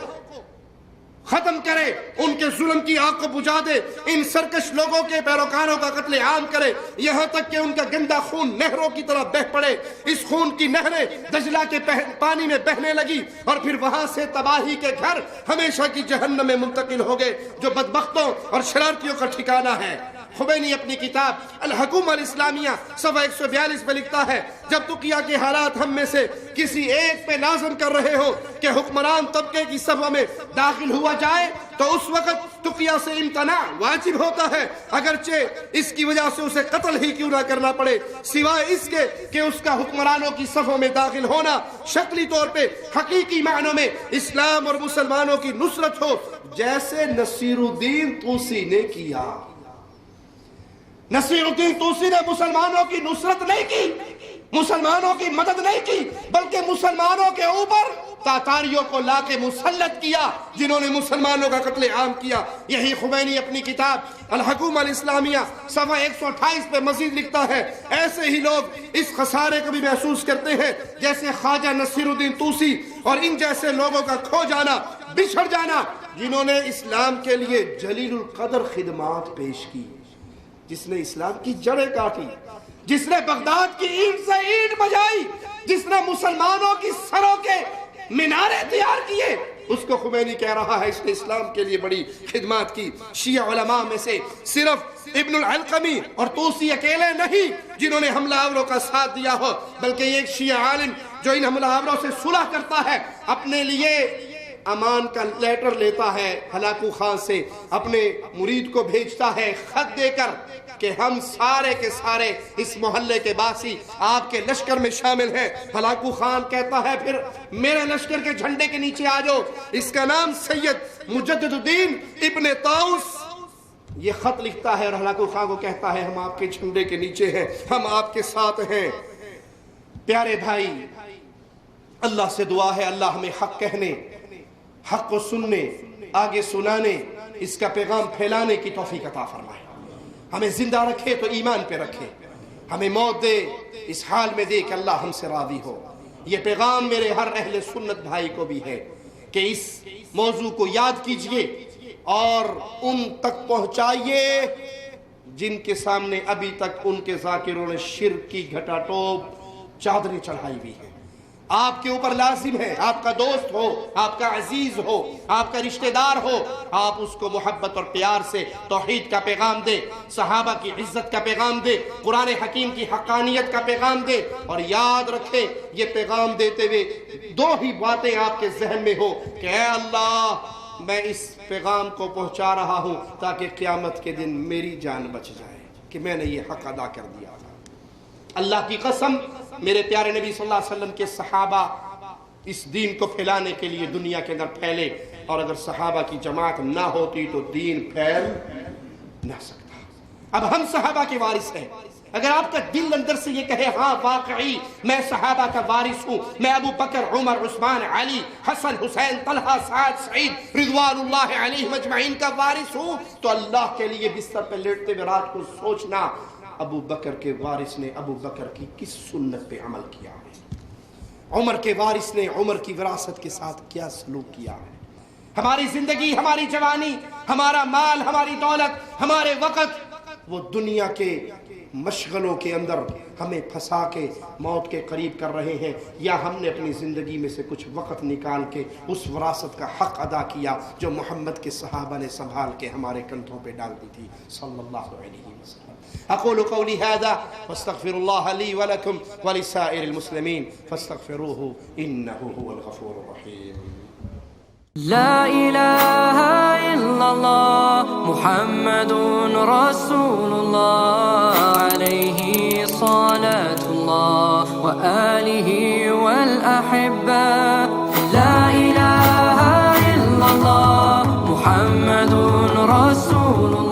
ختم کرے, ان کے ظلم کی آگ کو بجھا دے, ان سرکش لوگوں کے پیروکاروں کا قتل عام کرے یہاں تک کہ ان کا گندا خون نہروں کی طرح بہہ پڑے. اس خون کی نہریں دجلہ کے پانی میں بہنے لگی اور پھر وہاں سے تباہی کے گھر ہمیشہ کی جہنم میں منتقل ہو گئے جو بدبختوں اور شرارتیوں کا ٹھکانہ ہے. خمینی اپنی کتاب الحکومہ الاسلامیہ صفحہ 142 میں لکھتا ہے جب تقیہ کے حالات ہم میں سے کسی ایک پہ نازم کر رہے ہو کہ حکمران طبقے کی صفحہ میں داخل ہوا جائے تو اس وقت تقیہ سے امتناع واجب ہوتا ہے, اگرچہ اس کی وجہ سے اسے قتل ہی کیوں نہ کرنا پڑے, سوائے اس کے کہ اس کا حکمرانوں کی صفوں میں داخل ہونا شکلی طور پہ حقیقی معنوں میں اسلام اور مسلمانوں کی نصرت ہو جیسے نصیر الدین طوسی نے کیا. نصیر الدین طوسی نے مسلمانوں کی نصرت نہیں کی, مسلمانوں کی مدد نہیں کی, بلکہ مسلمانوں کے اوپر تاتاریوں کو لا کے مسلط کیا جنہوں نے مسلمانوں کا قتل عام کیا. یہی خمینی اپنی کتاب الحکومہ الاسلامیہ صفحہ 128 پہ مزید لکھتا ہے ایسے ہی لوگ اس خسارے کو بھی محسوس کرتے ہیں جیسے خواجہ نصیر الدین طوسی اور ان جیسے لوگوں کا کھو جانا بچھڑ جانا جنہوں نے اسلام کے لیے جلیل القدر خدمات پیش کی, جس نے اسلام کی جڑیں کاٹی, جس نے بغداد کی اینٹ سے اینٹ بجائی, جس نے مسلمانوں کی سروں کے مینارے تیار کیے, اس کو خمینی کہہ رہا ہے اس نے اسلام کے لیے بڑی خدمات کی. شیعہ علماء میں سے صرف ابن العلقمی اور طوسی اکیلے نہیں جنہوں نے حملہ آوروں کا ساتھ دیا ہو, بلکہ ایک شیعہ عالم جو ان حملہ آوروں سے صلح کرتا ہے, اپنے لیے امان کا لیٹر لیتا ہے ہلاکو خان سے, اپنے مرید کو بھیجتا ہے خط دے کر کہ ہم سارے کے سارے اس محلے کے باسی آپ کے لشکر میں شامل ہیں. ہلاکو خان کہتا ہے پھر میرے لشکر کے جھنڈے کے نیچے آ جاؤ. اس کا نام سید مجدد الدین ابن طاؤس یہ خط لکھتا ہے اور ہلاکو خان کو کہتا ہے ہم آپ کے جھنڈے کے نیچے ہیں, ہم آپ کے ساتھ ہیں. پیارے بھائی, اللہ سے دعا ہے اللہ ہمیں حق کہنے, حق کو سننے, آگے سنانے, اس کا پیغام پھیلانے کی توفیق عطا فرمائے. ہمیں زندہ رکھے تو ایمان پہ رکھے, ہمیں موت دے اس حال میں دے کہ اللہ ہم سے راضی ہو. یہ پیغام میرے ہر اہل سنت بھائی کو بھی ہے کہ اس موضوع کو یاد کیجئے اور ان تک پہنچائیے جن کے سامنے ابھی تک ان کے ذاکروں نے شرک کی گھٹا ٹوپ چادریں چڑھائی ہوئی ہیں. آپ کے اوپر لازم ہے, آپ کا دوست ہو, آپ کا عزیز ہو, آپ کا رشتہ دار ہو, آپ اس کو محبت اور پیار سے توحید کا پیغام دے, صحابہ کی عزت کا پیغام دے, قرآن حکیم کی حقانیت کا پیغام دے. اور یاد رکھیں یہ پیغام دیتے ہوئے دو ہی باتیں آپ کے ذہن میں ہو کہ اے اللہ میں اس پیغام کو پہنچا رہا ہوں تاکہ قیامت کے دن میری جان بچ جائے کہ میں نے یہ حق ادا کر دیا. اللہ کی قسم میرے پیارے نبی صلی اللہ علیہ وسلم کے صحابہ اس دین کو پھیلانے کے لیے دنیا کے اندر پھیلے, اور اگر صحابہ کی جماعت نہ ہوتی تو دین پھیل نہ سکتا. اب ہم صحابہ کے وارث ہیں. اگر آپ کا دل اندر سے یہ کہے ہاں واقعی میں صحابہ کا وارث ہوں, میں ابو بکر, عمر, عثمان, علی, حسن, حسین, طلحہ, سعد, سعید رضوان اللہ علیہم اجمعین کا وارث ہوں, تو اللہ کے لیے بستر پہ لیٹتے ہوئے رات کو سوچنا ابو بکر کے وارث نے ابو بکر کی کس سنت پہ عمل کیا ہے, عمر کے وارث نے عمر کی وراثت کے ساتھ کیا سلوک کیا ہے. ہماری زندگی, ہماری جوانی, ہمارا مال, ہماری دولت, ہمارے وقت وہ دنیا کے مشغلوں کے اندر ہمیں پھنسا کے موت کے قریب کر رہے ہیں, یا ہم نے اپنی زندگی میں سے کچھ وقت نکال کے اس وراثت کا حق ادا کیا جو محمد کے صحابہ نے سنبھال کے ہمارے کندھوں پہ ڈال دی تھی صلی اللہ علیہ وسلم. اقول قولي هذا واستغفر الله لي ولكم ولسائر المسلمين فاستغفروه انه هو الغفور الرحيم. لا إله إلا الله محمد رسول الله عليه صلاة الله وآله والأحبة. لا إله إلا الله محمد رسول الله